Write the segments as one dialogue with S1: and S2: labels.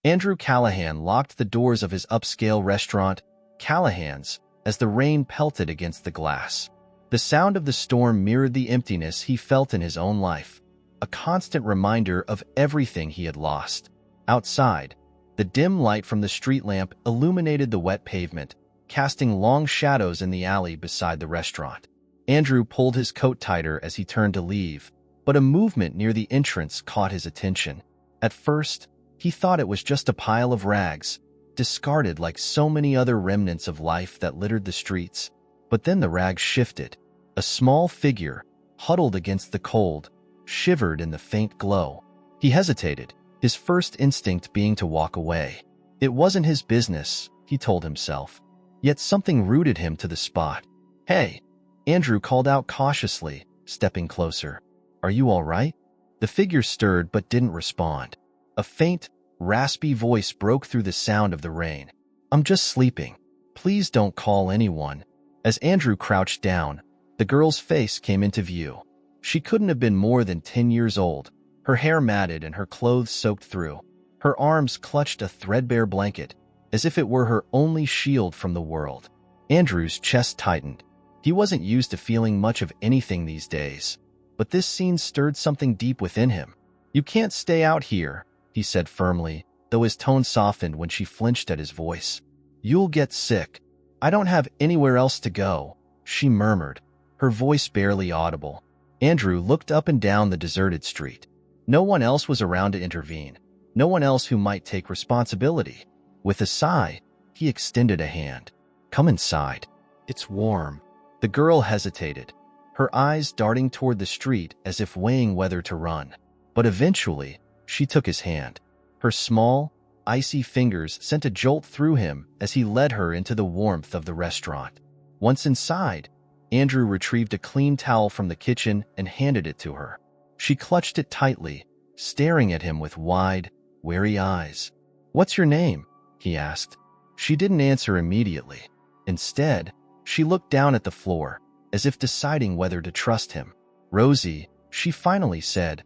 S1: Andrew Callahan locked the doors of his upscale restaurant, Callahan's, as the rain pelted against the glass. The sound of the storm mirrored the emptiness he felt in his own life, a constant reminder of everything he had lost. Outside, the dim light from the street lamp illuminated the wet pavement, casting long shadows in the alley beside the restaurant. Andrew pulled his coat tighter as he turned to leave, but a movement near the entrance caught his attention. At first, he thought it was just a pile of rags, discarded like so many other remnants of life that littered the streets. But then the rags shifted. A small figure, huddled against the cold, shivered in the faint glow. He hesitated, his first instinct being to walk away. It wasn't his business, he told himself. Yet something rooted him to the spot. "Hey," Andrew called out cautiously, stepping closer. "Are you all right?" The figure stirred but didn't respond. A faint, raspy voice broke through the sound of the rain. "I'm just sleeping. Please don't call anyone." As Andrew crouched down, the girl's face came into view. She couldn't have been more than 10 years old, her hair matted and her clothes soaked through. Her arms clutched a threadbare blanket, as if it were her only shield from the world. Andrew's chest tightened. He wasn't used to feeling much of anything these days, but this scene stirred something deep within him. "You can't stay out here," he said firmly, though his tone softened when she flinched at his voice. "You'll get sick." "I don't have anywhere else to go," she murmured, her voice barely audible. Andrew looked up and down the deserted street. No one else was around to intervene, no one else who might take responsibility. With a sigh, he extended a hand. "Come inside. It's warm." The girl hesitated, her eyes darting toward the street as if weighing whether to run. But eventually, she took his hand. Her small, icy fingers sent a jolt through him as he led her into the warmth of the restaurant. Once inside, Andrew retrieved a clean towel from the kitchen and handed it to her. She clutched it tightly, staring at him with wide, wary eyes. "What's your name?" he asked. She didn't answer immediately. Instead, she looked down at the floor, as if deciding whether to trust him. "Rosie," she finally said,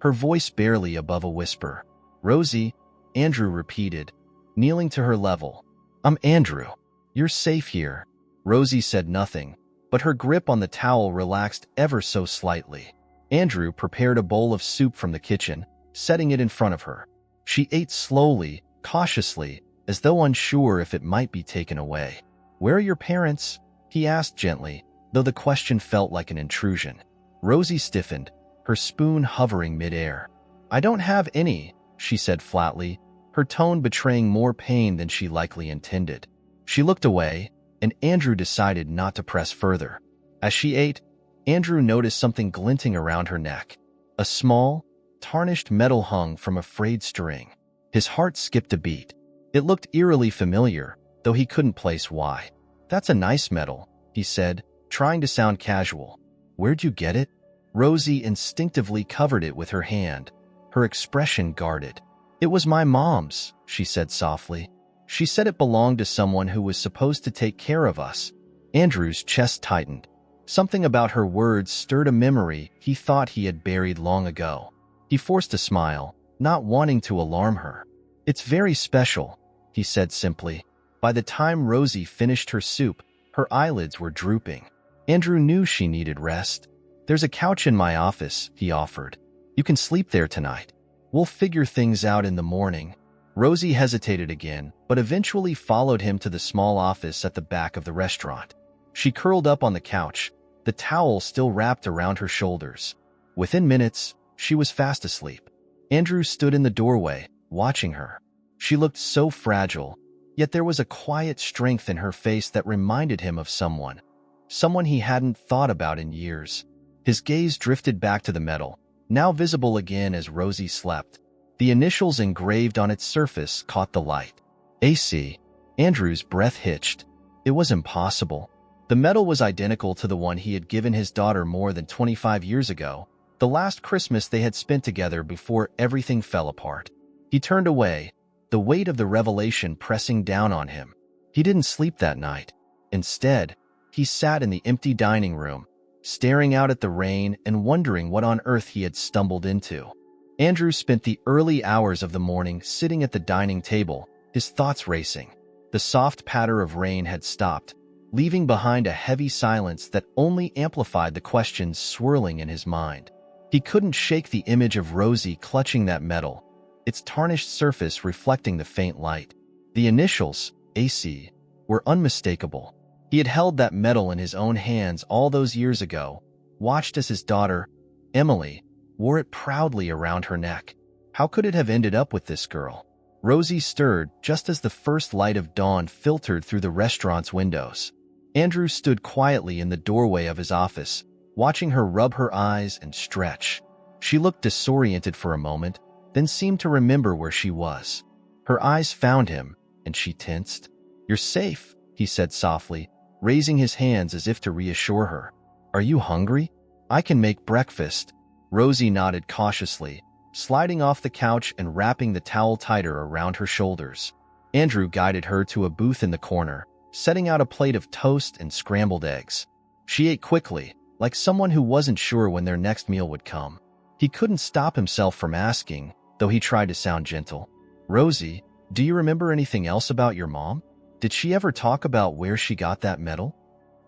S1: her voice barely above a whisper. "Rosie," Andrew repeated, kneeling to her level. "I'm Andrew. You're safe here." Rosie said nothing, but her grip on the towel relaxed ever so slightly. Andrew prepared a bowl of soup from the kitchen, setting it in front of her. She ate slowly, cautiously, as though unsure if it might be taken away. "Where are your parents?" he asked gently, though the question felt like an intrusion. Rosie stiffened, her spoon hovering midair. "I don't have any," she said flatly, her tone betraying more pain than she likely intended. She looked away, and Andrew decided not to press further. As she ate, Andrew noticed something glinting around her neck. A small, tarnished medal hung from a frayed string. His heart skipped a beat. It looked eerily familiar, though he couldn't place why. "That's a nice medal," he said, trying to sound casual. "Where'd you get it?" Rosie instinctively covered it with her hand, her expression guarded. "It was my mom's," she said softly. "She said it belonged to someone who was supposed to take care of us." Andrew's chest tightened. Something about her words stirred a memory he thought he had buried long ago. He forced a smile, not wanting to alarm her. "It's very special," he said simply. By the time Rosie finished her soup, her eyelids were drooping. Andrew knew she needed rest. "There's a couch in my office," he offered. "You can sleep there tonight. We'll figure things out in the morning." Rosie hesitated again, but eventually followed him to the small office at the back of the restaurant. She curled up on the couch, the towel still wrapped around her shoulders. Within minutes, she was fast asleep. Andrew stood in the doorway, watching her. She looked so fragile, yet there was a quiet strength in her face that reminded him of someone he hadn't thought about in years. His gaze drifted back to the medal, now visible again as Rosie slept. The initials engraved on its surface caught the light. AC. Andrew's breath hitched. It was impossible. The medal was identical to the one he had given his daughter more than 25 years ago, the last Christmas they had spent together before everything fell apart. He turned away, the weight of the revelation pressing down on him. He didn't sleep that night. Instead, he sat in the empty dining room, staring out at the rain and wondering what on earth he had stumbled into. Andrew spent the early hours of the morning sitting at the dining table, his thoughts racing. The soft patter of rain had stopped, leaving behind a heavy silence that only amplified the questions swirling in his mind. He couldn't shake the image of Rosie clutching that metal, its tarnished surface reflecting the faint light. The initials, AC, were unmistakable. He had held that metal in his own hands all those years ago, watched as his daughter, Emily, wore it proudly around her neck. How could it have ended up with this girl? Rosie stirred just as the first light of dawn filtered through the restaurant's windows. Andrew stood quietly in the doorway of his office, watching her rub her eyes and stretch. She looked disoriented for a moment, then seemed to remember where she was. Her eyes found him, and she tensed. "You're safe," he said softly, raising his hands as if to reassure her. "Are you hungry? I can make breakfast." Rosie nodded cautiously, sliding off the couch and wrapping the towel tighter around her shoulders. Andrew guided her to a booth in the corner, setting out a plate of toast and scrambled eggs. She ate quickly, like someone who wasn't sure when their next meal would come. He couldn't stop himself from asking, though he tried to sound gentle. "Rosie, do you remember anything else about your mom? Did she ever talk about where she got that medal?"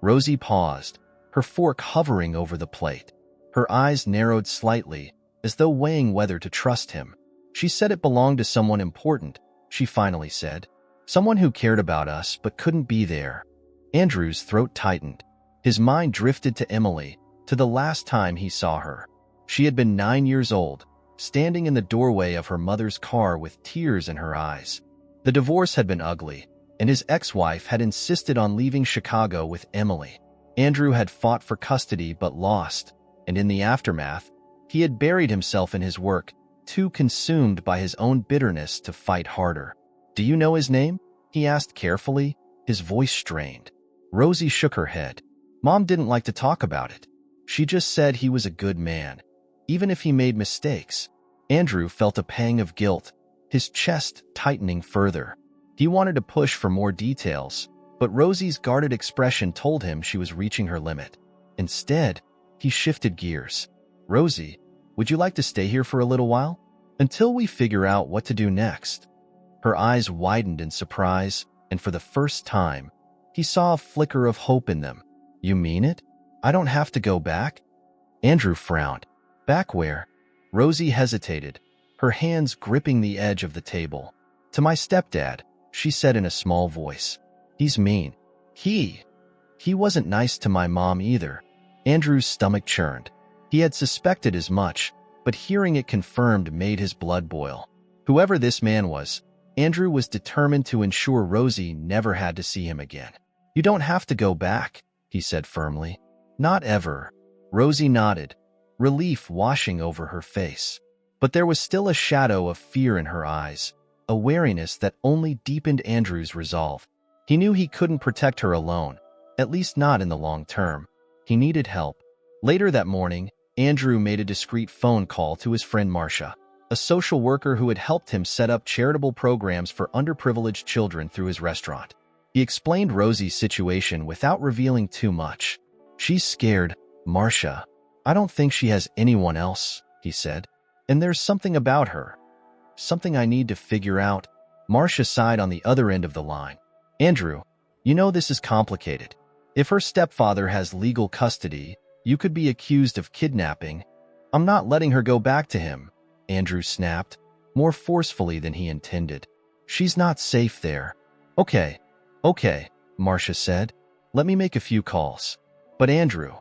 S1: Rosie paused, her fork hovering over the plate. Her eyes narrowed slightly, as though weighing whether to trust him. "She said it belonged to someone important," she finally said. "Someone who cared about us but couldn't be there." Andrew's throat tightened. His mind drifted to Emily, to the last time he saw her. She had been 9 years old, standing in the doorway of her mother's car with tears in her eyes. The divorce had been ugly, and his ex-wife had insisted on leaving Chicago with Emily. Andrew had fought for custody but lost, and in the aftermath, he had buried himself in his work, too consumed by his own bitterness to fight harder. "Do you know his name?" he asked carefully, his voice strained. Rosie shook her head. "Mom didn't like to talk about it. She just said he was a good man, even if he made mistakes." Andrew felt a pang of guilt, his chest tightening further. He wanted to push for more details, but Rosie's guarded expression told him she was reaching her limit. Instead, he shifted gears. "Rosie, would you like to stay here for a little while? Until we figure out what to do next?" Her eyes widened in surprise, and for the first time, he saw a flicker of hope in them. "You mean it? I don't have to go back?" Andrew frowned. "Back where?" Rosie hesitated, her hands gripping the edge of the table. "To my stepdad," she said in a small voice. "He's mean. He wasn't nice to my mom either." Andrew's stomach churned. He had suspected as much, but hearing it confirmed made his blood boil. Whoever this man was, Andrew was determined to ensure Rosie never had to see him again. "You don't have to go back," he said firmly. "Not ever." Rosie nodded, relief washing over her face. But there was still a shadow of fear in her eyes, a wariness that only deepened Andrew's resolve. He knew he couldn't protect her alone, at least not in the long term. He needed help. Later that morning, Andrew made a discreet phone call to his friend Marcia, a social worker who had helped him set up charitable programs for underprivileged children through his restaurant. He explained Rosie's situation without revealing too much. "She's scared, Marcia. I don't think she has anyone else," he said. "And there's something about her. Something I need to figure out." Marcia sighed on the other end of the line. "Andrew, you know this is complicated. If her stepfather has legal custody, you could be accused of kidnapping." "I'm not letting her go back to him," Andrew snapped, more forcefully than he intended. "She's not safe there." Okay, Marcia said. "Let me make a few calls." "But Andrew,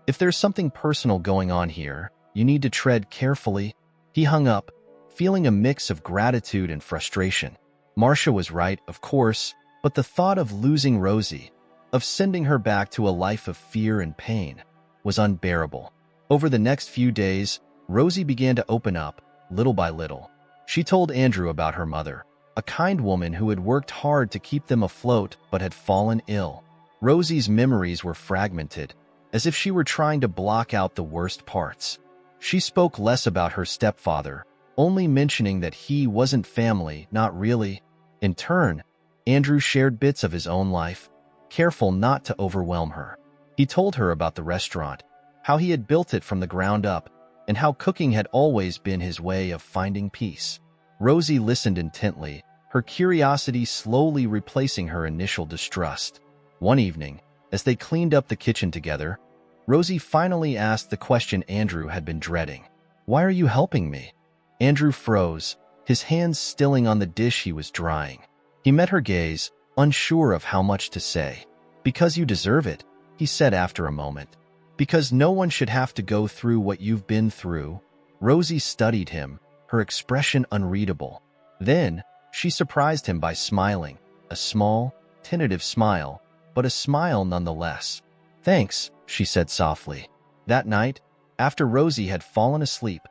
S1: if there's something personal going on here, you need to tread carefully." He hung up, feeling a mix of gratitude and frustration. Marcia was right, of course, but the thought of losing Rosie, of sending her back to a life of fear and pain, was unbearable. Over the next few days, Rosie began to open up, little by little. She told Andrew about her mother, a kind woman who had worked hard to keep them afloat but had fallen ill. Rosie's memories were fragmented, as if she were trying to block out the worst parts. She spoke less about her stepfather, only mentioning that he wasn't family, not really. In turn, Andrew shared bits of his own life, careful not to overwhelm her. He told her about the restaurant, how he had built it from the ground up, and how cooking had always been his way of finding peace. Rosie listened intently, her curiosity slowly replacing her initial distrust. One evening, as they cleaned up the kitchen together, Rosie finally asked the question Andrew had been dreading. "Why are you helping me?" Andrew froze, his hands stilling on the dish he was drying. He met her gaze, unsure of how much to say. "Because you deserve it," he said after a moment. "Because no one should have to go through what you've been through." Rosie studied him, her expression unreadable. Then, she surprised him by smiling, a small, tentative smile, but a smile nonetheless. "Thanks," she said softly. That night, after Rosie had fallen asleep,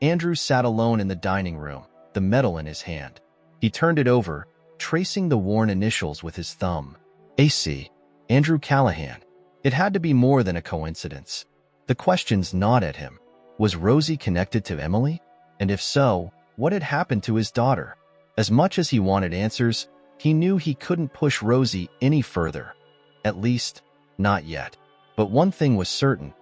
S1: Andrew sat alone in the dining room, the medal in his hand. He turned it over, tracing the worn initials with his thumb. AC. Andrew Callahan. It had to be more than a coincidence. The questions gnawed at him. Was Rosie connected to Emily? And if so, what had happened to his daughter? As much as he wanted answers, he knew he couldn't push Rosie any further. At least, not yet. But one thing was certain.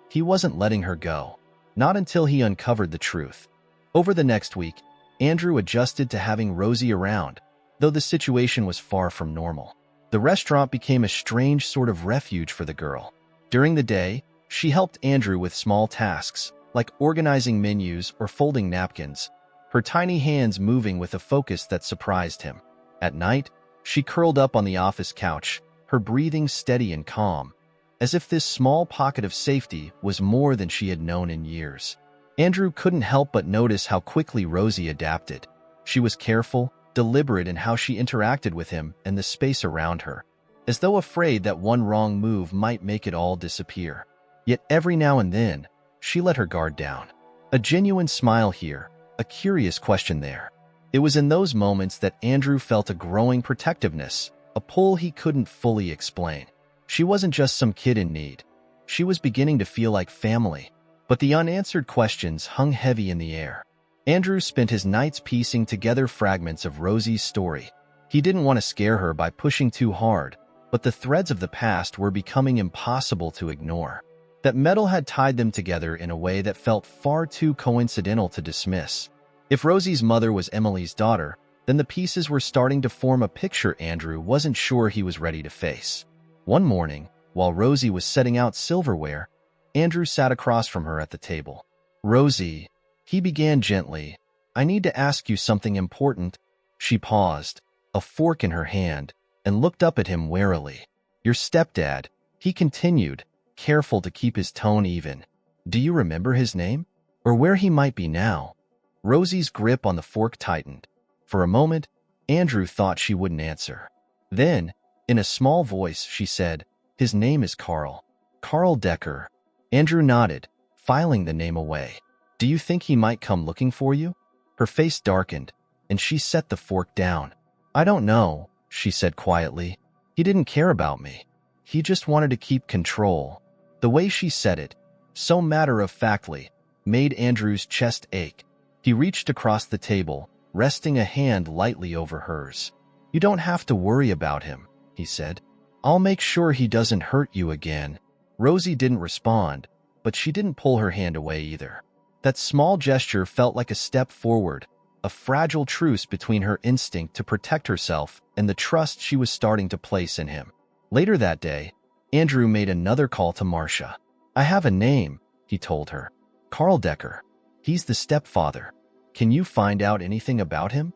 S1: He wasn't letting her go. Not until he uncovered the truth. Over the next week, Andrew adjusted to having Rosie around, though the situation was far from normal. The restaurant became a strange sort of refuge for the girl. During the day, she helped Andrew with small tasks, like organizing menus or folding napkins, her tiny hands moving with a focus that surprised him. At night, she curled up on the office couch, her breathing steady and calm, as if this small pocket of safety was more than she had known in years. Andrew couldn't help but notice how quickly Rosie adapted. She was careful, deliberate in how she interacted with him and the space around her, as though afraid that one wrong move might make it all disappear. Yet every now and then, she let her guard down. A genuine smile here, a curious question there. It was in those moments that Andrew felt a growing protectiveness, a pull he couldn't fully explain. She wasn't just some kid in need. She was beginning to feel like family. But the unanswered questions hung heavy in the air. Andrew spent his nights piecing together fragments of Rosie's story. He didn't want to scare her by pushing too hard, but the threads of the past were becoming impossible to ignore. That metal had tied them together in a way that felt far too coincidental to dismiss. If Rosie's mother was Emily's daughter, then the pieces were starting to form a picture Andrew wasn't sure he was ready to face. One morning, while Rosie was setting out silverware, Andrew sat across from her at the table. "Rosie," he began gently, "I need to ask you something important." She paused, a fork in her hand, and looked up at him warily. "Your stepdad," he continued, careful to keep his tone even. "Do you remember his name? Or where he might be now?" Rosie's grip on the fork tightened. For a moment, Andrew thought she wouldn't answer. Then, in a small voice, she said, "His name is Carl. Carl Decker." Andrew nodded, filing the name away. "Do you think he might come looking for you?" Her face darkened, and she set the fork down. "I don't know," she said quietly. "He didn't care about me. He just wanted to keep control." The way she said it, so matter-of-factly, made Andrew's chest ache. He reached across the table, resting a hand lightly over hers. "You don't have to worry about him," he said. "I'll make sure he doesn't hurt you again." Rosie didn't respond, but she didn't pull her hand away either. That small gesture felt like a step forward, a fragile truce between her instinct to protect herself and the trust she was starting to place in him. Later that day, Andrew made another call to Marcia. "I have a name," he told her. "Carl Decker. He's the stepfather. Can you find out anything about him?"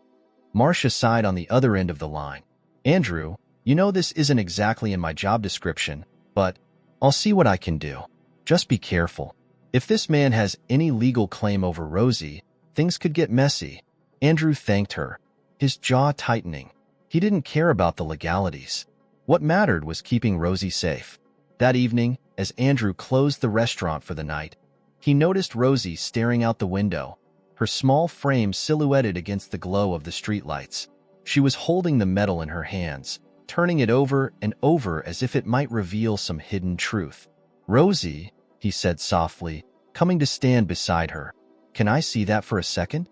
S1: Marcia sighed on the other end of the line. "Andrew, you know this isn't exactly in my job description, but I'll see what I can do. Just be careful. If this man has any legal claim over Rosie, things could get messy." Andrew thanked her, his jaw tightening. He didn't care about the legalities. What mattered was keeping Rosie safe. That evening, as Andrew closed the restaurant for the night, he noticed Rosie staring out the window, her small frame silhouetted against the glow of the streetlights. She was holding the medal in her hands, turning it over and over as if it might reveal some hidden truth. "Rosie," he said softly, coming to stand beside her, "can I see that for a second?"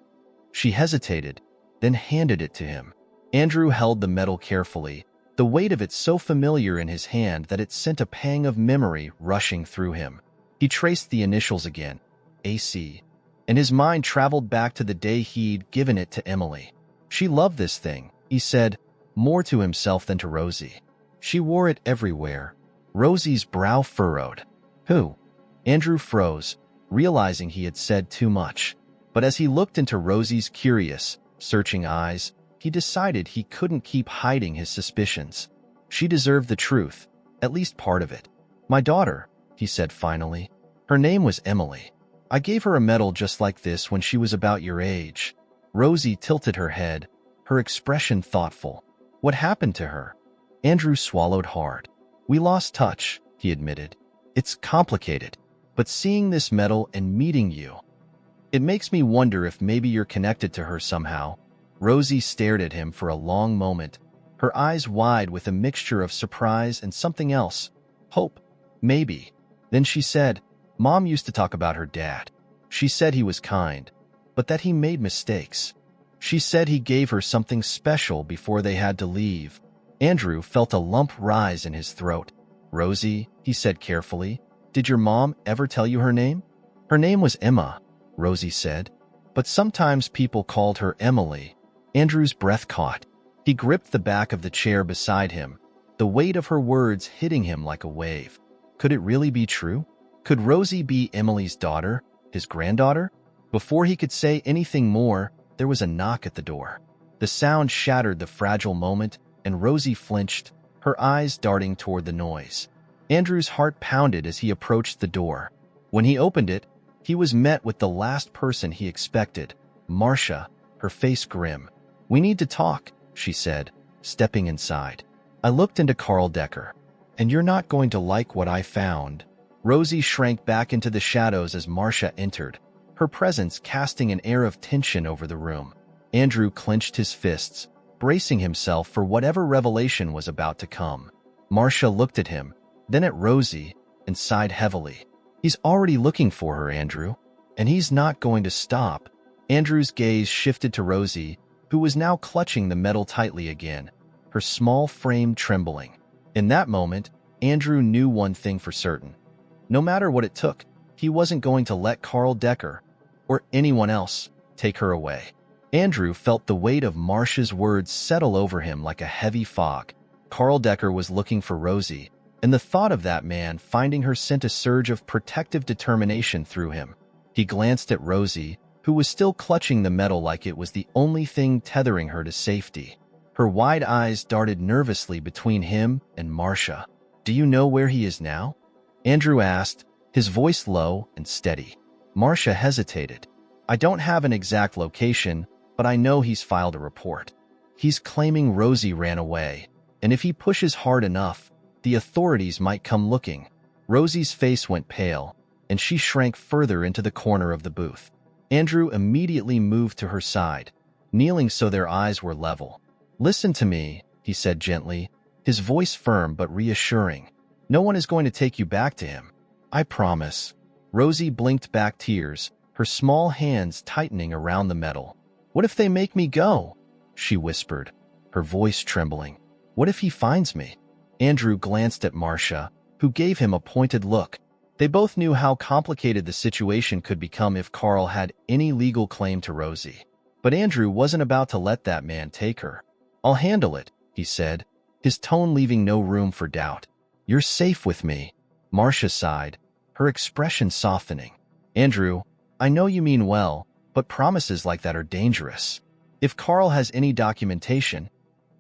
S1: She hesitated, then handed it to him. Andrew held the medal carefully, the weight of it so familiar in his hand that it sent a pang of memory rushing through him. He traced the initials again, AC, and his mind traveled back to the day he'd given it to Emily. She loved this thing, he said, more to himself than to Rosie. She wore it everywhere. Rosie's brow furrowed. Who? Andrew froze, realizing he had said too much. But as he looked into Rosie's curious, searching eyes, he decided he couldn't keep hiding his suspicions. She deserved the truth, at least part of it. My daughter, he said finally. Her name was Emily. I gave her a medal just like this when she was about your age. Rosie tilted her head, her expression thoughtful. What happened to her? Andrew swallowed hard. We lost touch, he admitted. It's complicated, but seeing this medal and meeting you, it makes me wonder if maybe you're connected to her somehow. Rosie stared at him for a long moment, her eyes wide with a mixture of surprise and something else. Hope. Maybe. Then she said, Mom used to talk about her dad. She said he was kind, but that he made mistakes. She said he gave her something special before they had to leave. Andrew felt a lump rise in his throat. Rosie, he said carefully, did your mom ever tell you her name? Her name was Emma, Rosie said, but sometimes people called her Emily. Andrew's breath caught. He gripped the back of the chair beside him, the weight of her words hitting him like a wave. Could it really be true? Could Rosie be Emily's daughter, his granddaughter? Before he could say anything more, there was a knock at the door. The sound shattered the fragile moment, and Rosie flinched, her eyes darting toward the noise. Andrew's heart pounded as he approached the door. When he opened it, he was met with the last person he expected, Marcia, her face grim. We need to talk, she said, stepping inside. I looked into Carl Decker. And you're not going to like what I found. Rosie shrank back into the shadows as Marcia entered, her presence casting an air of tension over the room. Andrew clenched his fists, bracing himself for whatever revelation was about to come. Marcia looked at him, then at Rosie, and sighed heavily. He's already looking for her, Andrew, and he's not going to stop. Andrew's gaze shifted to Rosie, who was now clutching the medal tightly again, her small frame trembling. In that moment, Andrew knew one thing for certain. No matter what it took, he wasn't going to let Carl Decker, or anyone else, take her away. Andrew felt the weight of Marcia's words settle over him like a heavy fog. Carl Decker was looking for Rosie, and the thought of that man finding her sent a surge of protective determination through him. He glanced at Rosie, who was still clutching the medal like it was the only thing tethering her to safety. Her wide eyes darted nervously between him and Marcia. Do you know where he is now? Andrew asked, his voice low and steady. Marcia hesitated. I don't have an exact location, but I know he's filed a report. He's claiming Rosie ran away, and if he pushes hard enough, the authorities might come looking. Rosie's face went pale, and she shrank further into the corner of the booth. Andrew immediately moved to her side, kneeling so their eyes were level. Listen to me, he said gently, his voice firm but reassuring. No one is going to take you back to him. I promise. Rosie blinked back tears, her small hands tightening around the medal. What if they make me go? She whispered, her voice trembling. What if he finds me? Andrew glanced at Marcia, who gave him a pointed look. They both knew how complicated the situation could become if Carl had any legal claim to Rosie. But Andrew wasn't about to let that man take her. I'll handle it, he said, his tone leaving no room for doubt. You're safe with me. Marcia sighed, her expression softening. Andrew, I know you mean well, but promises like that are dangerous. If Carl has any documentation,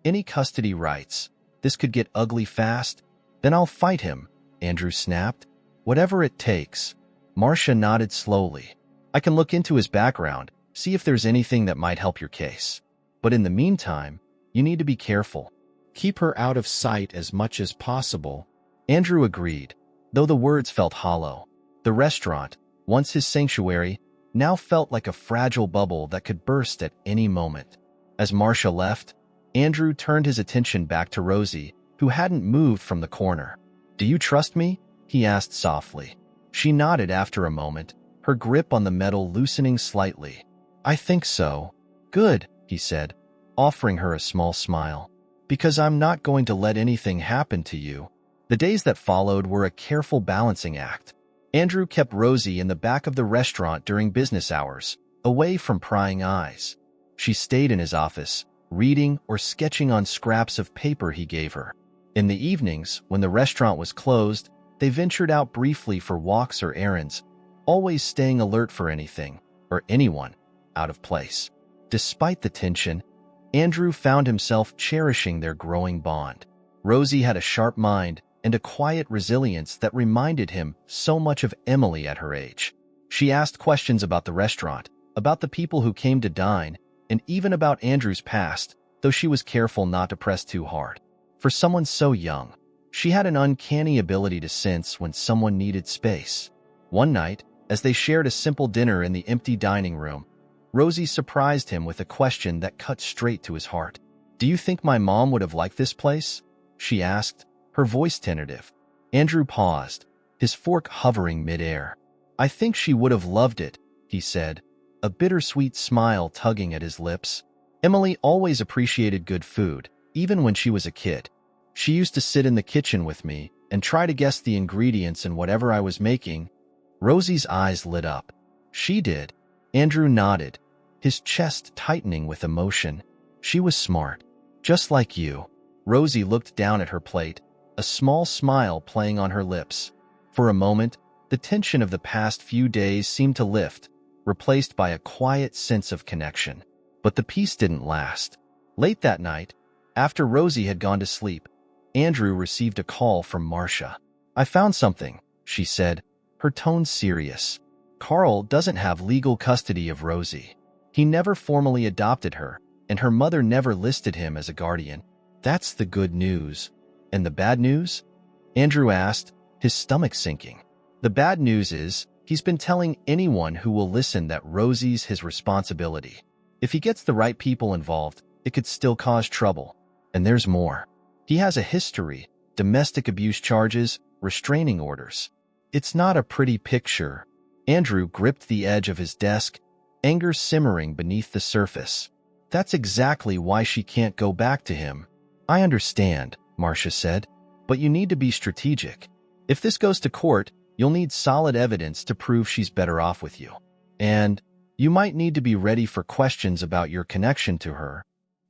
S1: any custody rights, this could get ugly fast. Then I'll fight him, Andrew snapped. Whatever it takes. Marcia nodded slowly. I can look into his background, see if there's anything that might help your case. But in the meantime, you need to be careful. Keep her out of sight as much as possible. Andrew agreed, though the words felt hollow. The restaurant, once his sanctuary, now felt like a fragile bubble that could burst at any moment. As Marcia left, Andrew turned his attention back to Rosie, who hadn't moved from the corner. Do you trust me? He asked softly. She nodded after a moment, her grip on the medal loosening slightly. I think so. Good, he said, offering her a small smile. Because I'm not going to let anything happen to you. The days that followed were a careful balancing act. Andrew kept Rosie in the back of the restaurant during business hours, away from prying eyes. She stayed in his office, reading or sketching on scraps of paper he gave her. In the evenings, when the restaurant was closed, they ventured out briefly for walks or errands, always staying alert for anything, or anyone, out of place. Despite the tension, Andrew found himself cherishing their growing bond. Rosie had a sharp mind and a quiet resilience that reminded him so much of Emily at her age. She asked questions about the restaurant, about the people who came to dine, and even about Andrew's past, though she was careful not to press too hard. For someone so young, she had an uncanny ability to sense when someone needed space. One night, as they shared a simple dinner in the empty dining room, Rosie surprised him with a question that cut straight to his heart. "Do you think my mom would have liked this place?" she asked, her voice tentative. Andrew paused, his fork hovering midair. "I think she would have loved it," he said, a bittersweet smile tugging at his lips. "Emily always appreciated good food, even when she was a kid. She used to sit in the kitchen with me and try to guess the ingredients in whatever I was making." Rosie's eyes lit up. "She did." Andrew nodded, his chest tightening with emotion. "She was smart, just like you." Rosie looked down at her plate, a small smile playing on her lips. For a moment, the tension of the past few days seemed to lift, replaced by a quiet sense of connection. But the peace didn't last. Late that night, after Rosie had gone to sleep, Andrew received a call from Marcia. "I found something," she said, her tone serious. "Carl doesn't have legal custody of Rosie. He never formally adopted her, and her mother never listed him as a guardian." "That's the good news. And the bad news?" Andrew asked, his stomach sinking. "The bad news is, he's been telling anyone who will listen that Rosie's his responsibility. If he gets the right people involved, it could still cause trouble. And there's more. He has a history, domestic abuse charges, restraining orders. It's not a pretty picture." Andrew gripped the edge of his desk, anger simmering beneath the surface. "That's exactly why she can't go back to him." "I understand," Marcia said, "but you need to be strategic. If this goes to court, you'll need solid evidence to prove she's better off with you. And you might need to be ready for questions about your connection to her."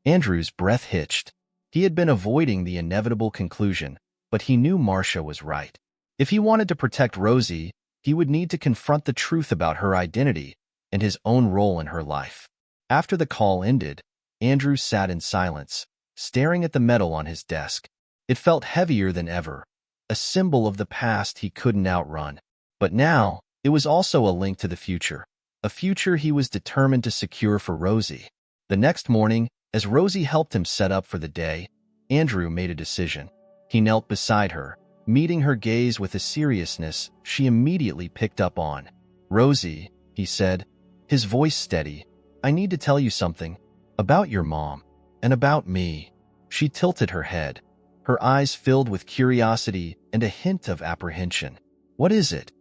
S1: Andrew's breath hitched. He had been avoiding the inevitable conclusion, but he knew Marcia was right. If he wanted to protect Rosie, he would need to confront the truth about her identity and his own role in her life. After the call ended, Andrew sat in silence, staring at the metal on his desk. It felt heavier than ever, a symbol of the past he couldn't outrun. But now, it was also a link to the future, a future he was determined to secure for Rosie. The next morning, as Rosie helped him set up for the day, Andrew made a decision. He knelt beside her, meeting her gaze with a seriousness she immediately picked up on. "Rosie," he said, his voice steady, "I need to tell you something about your mom and about me." She tilted her head, her eyes filled with curiosity and a hint of apprehension. "What is it?"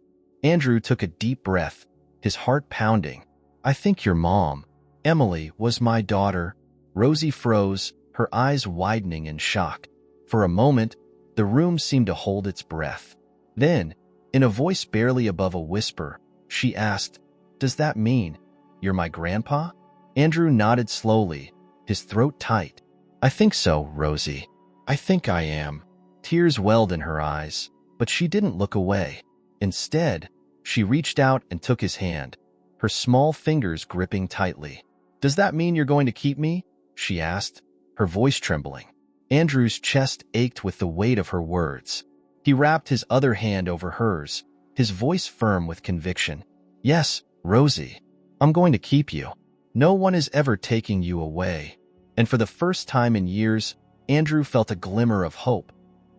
S1: Andrew took a deep breath, his heart pounding. "I think your mom, Emily, was my daughter." Rosie froze, her eyes widening in shock. For a moment, the room seemed to hold its breath. Then, in a voice barely above a whisper, she asked, "Does that mean you're my grandpa?" Andrew nodded slowly, his throat tight. "I think so, Rosie. I think I am." Tears welled in her eyes, but she didn't look away. Instead, she reached out and took his hand, her small fingers gripping tightly. "Does that mean you're going to keep me?" she asked, her voice trembling. Andrew's chest ached with the weight of her words. He wrapped his other hand over hers, his voice firm with conviction. "Yes, Rosie, I'm going to keep you. No one is ever taking you away." And for the first time in years, Andrew felt a glimmer of hope.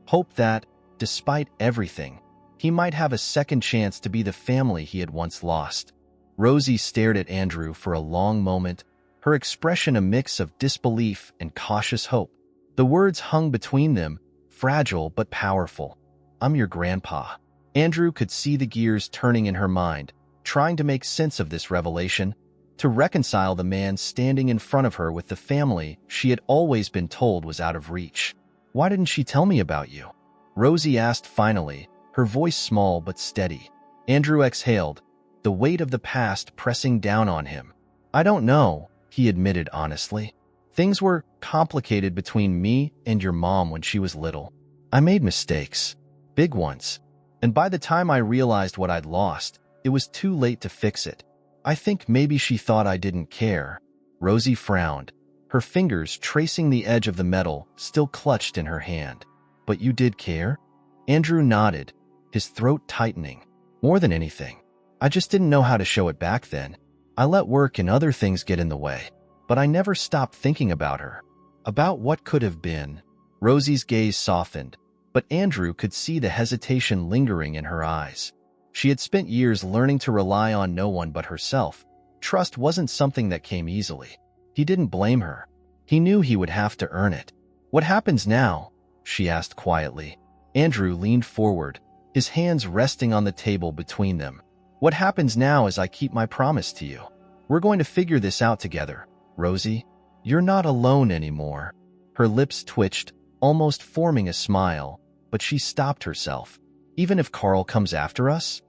S1: Hope that, despite everything, he might have a second chance to be the family he had once lost. Rosie stared at Andrew for a long moment, her expression a mix of disbelief and cautious hope. The words hung between them, fragile but powerful. "I'm your grandpa." Andrew could see the gears turning in her mind, trying to make sense of this revelation, to reconcile the man standing in front of her with the family she had always been told was out of reach. "Why didn't she tell me about you?" Rosie asked finally, her voice small but steady. Andrew exhaled, the weight of the past pressing down on him. I don't know, he admitted honestly. Things were complicated between me and your mom when she was little. I made mistakes. Big ones. And by the time I realized what I'd lost, it was too late to fix it. I think maybe she thought I didn't care. Rosie frowned, her fingers tracing the edge of the metal still clutched in her hand. But you did care? Andrew nodded, his throat tightening. More than anything. I just didn't know how to show it back then. I let work and other things get in the way. But I never stopped thinking about her. About what could have been. Rosie's gaze softened, but Andrew could see the hesitation lingering in her eyes. She had spent years learning to rely on no one but herself. Trust wasn't something that came easily. He didn't blame her. He knew he would have to earn it. What happens now? She asked quietly. Andrew leaned forward, his hands resting on the table between them. What happens now is I keep my promise to you. We're going to figure this out together, Rosie. You're not alone anymore. Her lips twitched, almost forming a smile, but she stopped herself. Even if Carl comes after us?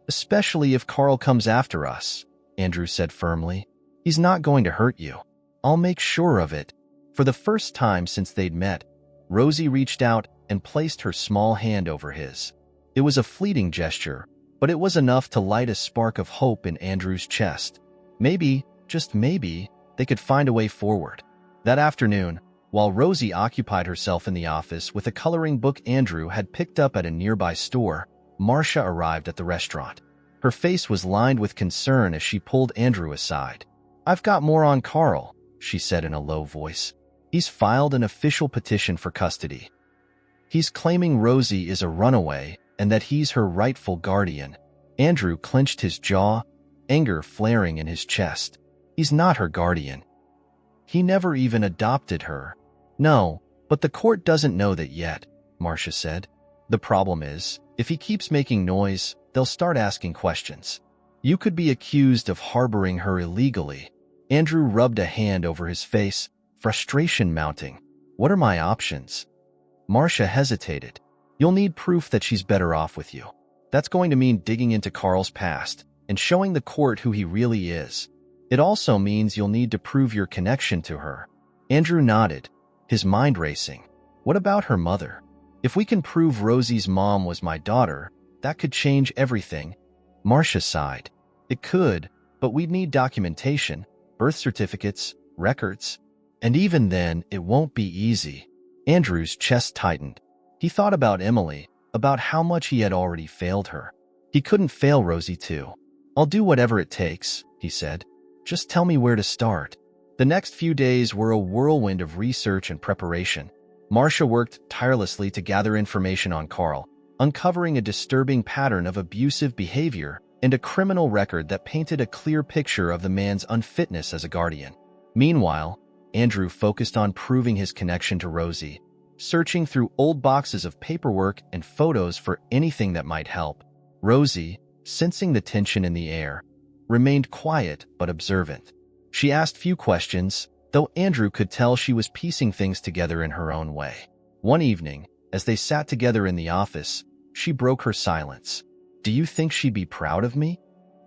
S1: Especially if Carl comes after us, Andrew said firmly. He's not going to hurt you. I'll make sure of it. For the first time since they'd met, Rosie reached out and placed her small hand over his. It was a fleeting gesture, but it was enough to light a spark of hope in Andrew's chest. Maybe, just maybe, they could find a way forward. That afternoon, while Rosie occupied herself in the office with a coloring book Andrew had picked up at a nearby store, Marcia arrived at the restaurant. Her face was lined with concern as she pulled Andrew aside. I've got more on Carl, she said in a low voice. He's filed an official petition for custody. He's claiming Rosie is a runaway and that he's her rightful guardian. Andrew clenched his jaw, anger flaring in his chest. He's not her guardian. He never even adopted her. No, but the court doesn't know that yet, Marcia said. The problem is, if he keeps making noise, they'll start asking questions. You could be accused of harboring her illegally. Andrew rubbed a hand over his face, frustration mounting. What are my options? Marcia hesitated. You'll need proof that she's better off with you. That's going to mean digging into Carl's past and showing the court who he really is. It also means you'll need to prove your connection to her. Andrew nodded, his mind racing. What about her mother? If we can prove Rosie's mom was my daughter, that could change everything. Marcia sighed. It could, but we'd need documentation, birth certificates, records. And even then, it won't be easy. Andrew's chest tightened. He thought about Emily, about how much he had already failed her. He couldn't fail Rosie too. I'll do whatever it takes, he said. Just tell me where to start. The next few days were a whirlwind of research and preparation. Marcia worked tirelessly to gather information on Carl, uncovering a disturbing pattern of abusive behavior and a criminal record that painted a clear picture of the man's unfitness as a guardian. Meanwhile, Andrew focused on proving his connection to Rosie, searching through old boxes of paperwork and photos for anything that might help. Rosie, sensing the tension in the air, remained quiet but observant. She asked few questions, though Andrew could tell she was piecing things together in her own way. One evening, as they sat together in the office, she broke her silence. Do you think she'd be proud of me?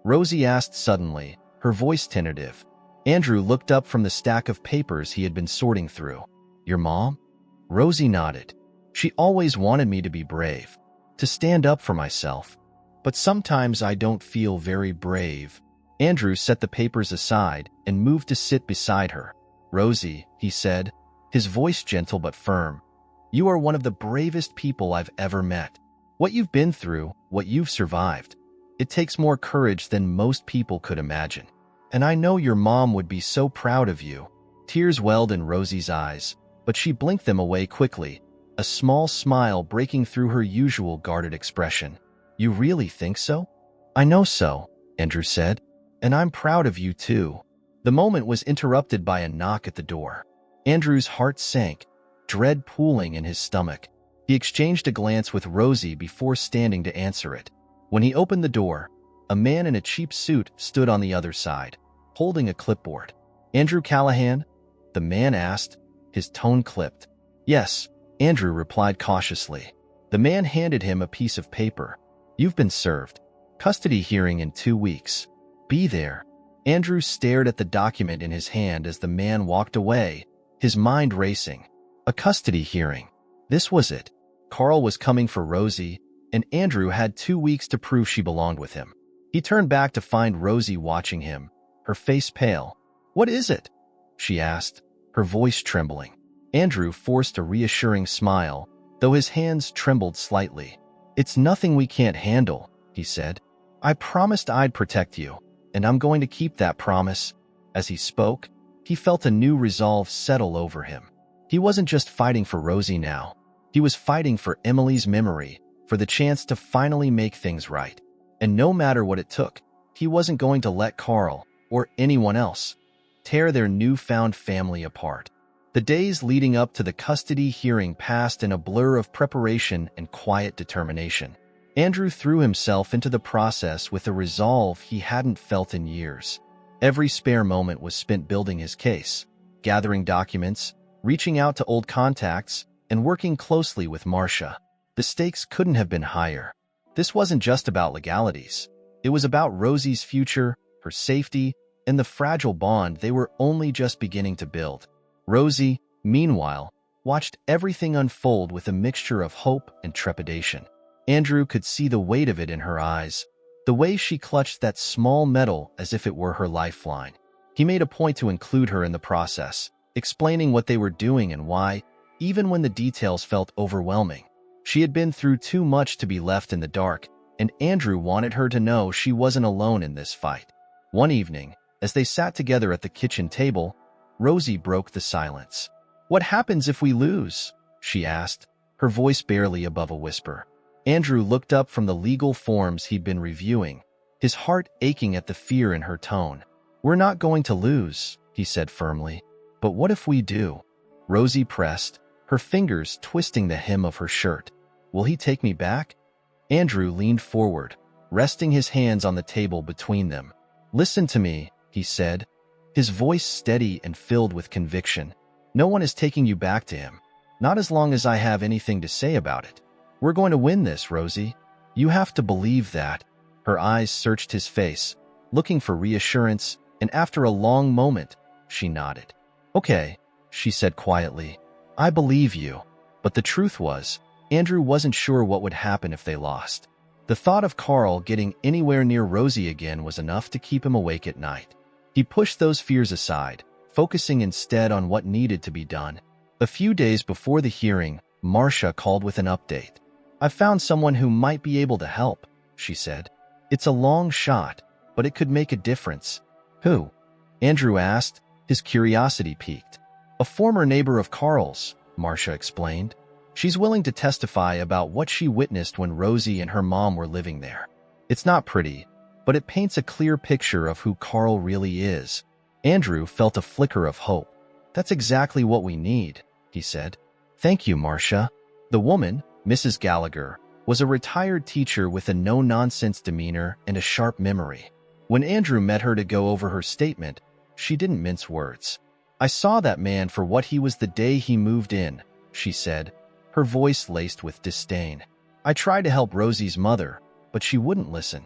S1: Rosie asked suddenly, her voice tentative. Andrew looked up from the stack of papers he had been sorting through. Your mom? Rosie nodded. She always wanted me to be brave, to stand up for myself. But sometimes I don't feel very brave. Andrew set the papers aside and moved to sit beside her. Rosie, he said, his voice gentle but firm. You are one of the bravest people I've ever met. What you've been through, what you've survived, it takes more courage than most people could imagine. And I know your mom would be so proud of you. Tears welled in Rosie's eyes, but she blinked them away quickly, a small smile breaking through her usual guarded expression. You really think so? I know so, Andrew said. And I'm proud of you too. The moment was interrupted by a knock at the door. Andrew's heart sank, dread pooling in his stomach. He exchanged a glance with Rosie before standing to answer it. When he opened the door, a man in a cheap suit stood on the other side, holding a clipboard. Andrew Callahan? The man asked, his tone clipped. Yes, Andrew replied cautiously. The man handed him a piece of paper. You've been served. Custody hearing in 2 weeks. Be there. Andrew stared at the document in his hand as the man walked away, his mind racing. A custody hearing. This was it. Carl was coming for Rosie, and Andrew had 2 weeks to prove she belonged with him. He turned back to find Rosie watching him, her face pale. "What is it?" she asked, her voice trembling. Andrew forced a reassuring smile, though his hands trembled slightly. "It's nothing we can't handle," he said. "I promised I'd protect you, and I'm going to keep that promise." As he spoke, he felt a new resolve settle over him. He wasn't just fighting for Rosie now. He was fighting for Emily's memory, for the chance to finally make things right. And no matter what it took, he wasn't going to let Carl, or anyone else, tear their newfound family apart. The days leading up to the custody hearing passed in a blur of preparation and quiet determination. Andrew threw himself into the process with a resolve he hadn't felt in years. Every spare moment was spent building his case, gathering documents, reaching out to old contacts, and working closely with Marcia. The stakes couldn't have been higher. This wasn't just about legalities. It was about Rosie's future, her safety, and the fragile bond they were only just beginning to build. Rosie, meanwhile, watched everything unfold with a mixture of hope and trepidation. Andrew could see the weight of it in her eyes, the way she clutched that small medal as if it were her lifeline. He made a point to include her in the process, explaining what they were doing and why, even when the details felt overwhelming. She had been through too much to be left in the dark, and Andrew wanted her to know she wasn't alone in this fight. One evening, as they sat together at the kitchen table, Rosie broke the silence. "What happens if we lose?" she asked, her voice barely above a whisper. Andrew looked up from the legal forms he'd been reviewing, his heart aching at the fear in her tone. "We're not going to lose," he said firmly. "But what if we do?" Rosie pressed, her fingers twisting the hem of her shirt. "Will he take me back?" Andrew leaned forward, resting his hands on the table between them. "Listen to me," he said, his voice steady and filled with conviction. "No one is taking you back to him. Not as long as I have anything to say about it. We're going to win this, Rosie. You have to believe that." Her eyes searched his face, looking for reassurance, and after a long moment, she nodded. "Okay," she said quietly. "I believe you." But the truth was, Andrew wasn't sure what would happen if they lost. The thought of Carl getting anywhere near Rosie again was enough to keep him awake at night. He pushed those fears aside, focusing instead on what needed to be done. A few days before the hearing, Marcia called with an update. "I've found someone who might be able to help," she said. "It's a long shot, but it could make a difference." "Who?" Andrew asked, his curiosity piqued. "A former neighbor of Carl's," Marcia explained. "She's willing to testify about what she witnessed when Rosie and her mom were living there. It's not pretty, but it paints a clear picture of who Carl really is." Andrew felt a flicker of hope. "That's exactly what we need," he said. "Thank you, Marcia." The woman, Mrs. Gallagher, was a retired teacher with a no-nonsense demeanor and a sharp memory. When Andrew met her to go over her statement, she didn't mince words. "I saw that man for what he was the day he moved in," she said, her voice laced with disdain. "I tried to help Rosie's mother, but she wouldn't listen.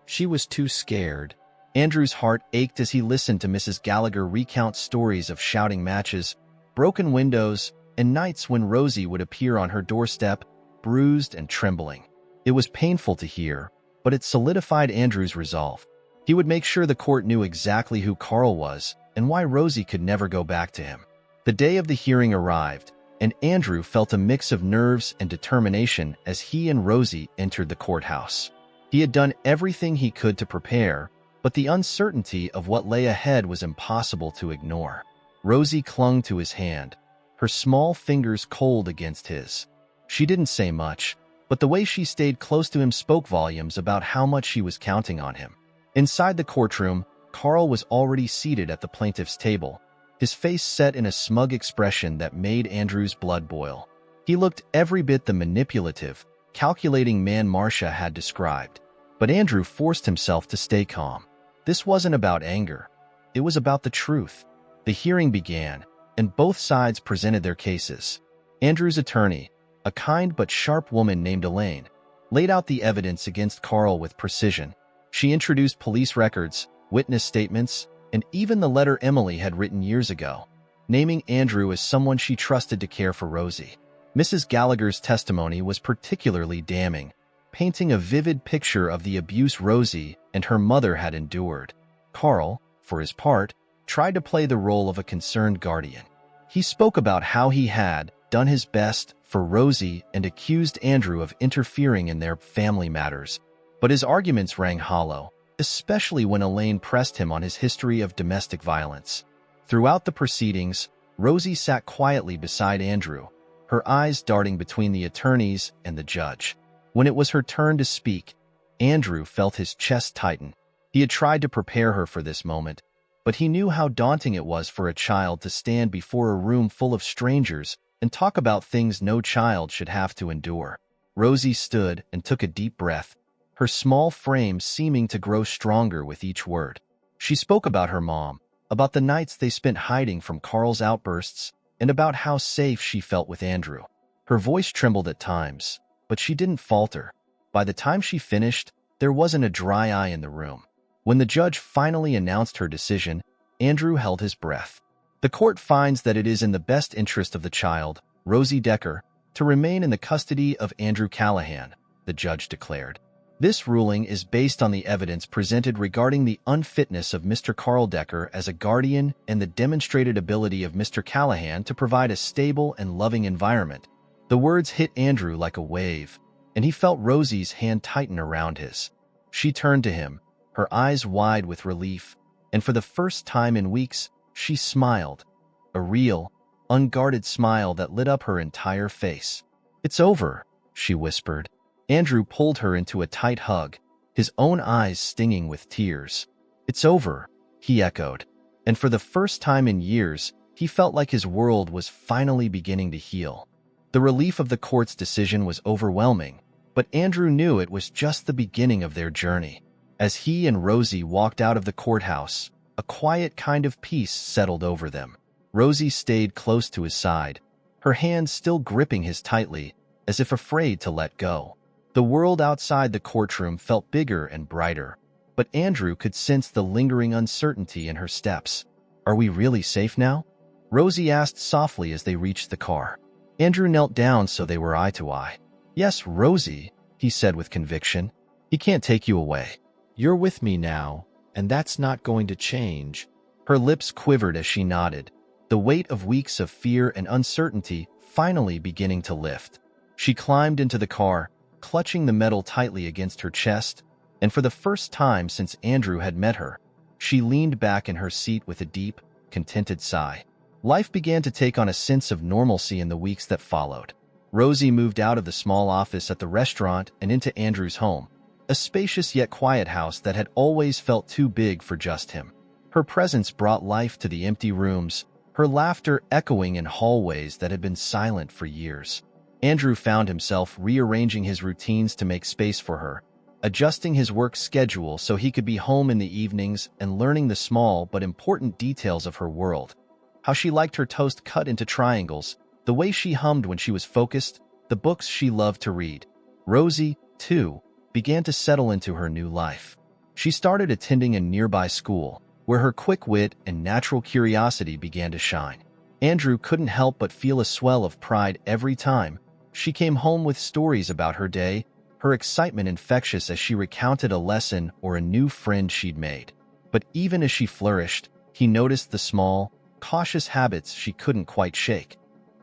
S1: She was too scared." Andrew's heart ached as he listened to Mrs. Gallagher recount stories of shouting matches, broken windows, and nights when Rosie would appear on her doorstep, bruised and trembling. It was painful to hear, but it solidified Andrew's resolve. He would make sure the court knew exactly who Carl was and why Rosie could never go back to him. The day of the hearing arrived, and Andrew felt a mix of nerves and determination as he and Rosie entered the courthouse. He had done everything he could to prepare, but the uncertainty of what lay ahead was impossible to ignore. Rosie clung to his hand, her small fingers cold against his. She didn't say much, but the way she stayed close to him spoke volumes about how much she was counting on him. Inside the courtroom, Carl was already seated at the plaintiff's table, his face set in a smug expression that made Andrew's blood boil. He looked every bit the manipulative, calculating man Marcia had described. But Andrew forced himself to stay calm. This wasn't about anger. It was about the truth. The hearing began, and both sides presented their cases. Andrew's attorney, a kind but sharp woman named Elaine, laid out the evidence against Carl with precision, She introduced police records, witness statements, and even the letter Emily had written years ago, naming Andrew as someone she trusted to care for Rosie. Mrs. Gallagher's testimony was particularly damning, painting a vivid picture of the abuse Rosie and her mother had endured. Carl, for his part, tried to play the role of a concerned guardian. He spoke about how he had done his best for Rosie and accused Andrew of interfering in their family matters. But his arguments rang hollow, especially when Elaine pressed him on his history of domestic violence. Throughout the proceedings, Rosie sat quietly beside Andrew, her eyes darting between the attorneys and the judge. When it was her turn to speak, Andrew felt his chest tighten. He had tried to prepare her for this moment, but he knew how daunting it was for a child to stand before a room full of strangers and talk about things no child should have to endure. Rosie stood and took a deep breath, her small frame seeming to grow stronger with each word. She spoke about her mom, about the nights they spent hiding from Carl's outbursts, and about how safe she felt with Andrew. Her voice trembled at times, but she didn't falter. By the time she finished, there wasn't a dry eye in the room. When the judge finally announced her decision, Andrew held his breath. The court finds that it is in the best interest of the child, Rosie Decker, to remain in the custody of Andrew Callahan, the judge declared. This ruling is based on the evidence presented regarding the unfitness of Mr. Carl Decker as a guardian and the demonstrated ability of Mr. Callahan to provide a stable and loving environment. The words hit Andrew like a wave, and he felt Rosie's hand tighten around his. She turned to him, her eyes wide with relief, and for the first time in weeks, she smiled, a real, unguarded smile that lit up her entire face. "It's over," she whispered. Andrew pulled her into a tight hug, his own eyes stinging with tears. "It's over," he echoed, and for the first time in years, he felt like his world was finally beginning to heal. The relief of the court's decision was overwhelming, but Andrew knew it was just the beginning of their journey. As he and Rosie walked out of the courthouse, a quiet kind of peace settled over them. Rosie stayed close to his side, her hands still gripping his tightly, as if afraid to let go. The world outside the courtroom felt bigger and brighter, but Andrew could sense the lingering uncertainty in her steps. "Are we really safe now?" Rosie asked softly as they reached the car. Andrew knelt down so they were eye to eye. "Yes, Rosie," he said with conviction. "He can't take you away. You're with me now, and that's not going to change." Her lips quivered as she nodded, the weight of weeks of fear and uncertainty finally beginning to lift. She climbed into the car, clutching the metal tightly against her chest, and for the first time since Andrew had met her, she leaned back in her seat with a deep, contented sigh. Life began to take on a sense of normalcy in the weeks that followed. Rosie moved out of the small office at the restaurant and into Andrew's home, a spacious yet quiet house that had always felt too big for just him. Her presence brought life to the empty rooms, her laughter echoing in hallways that had been silent for years. Andrew found himself rearranging his routines to make space for her, adjusting his work schedule so he could be home in the evenings and learning the small but important details of her world. How she liked her toast cut into triangles, the way she hummed when she was focused, the books she loved to read. Rosie, too, began to settle into her new life. She started attending a nearby school, where her quick wit and natural curiosity began to shine. Andrew couldn't help but feel a swell of pride every time she came home with stories about her day, her excitement infectious as she recounted a lesson or a new friend she'd made. But even as she flourished, he noticed the small, cautious habits she couldn't quite shake.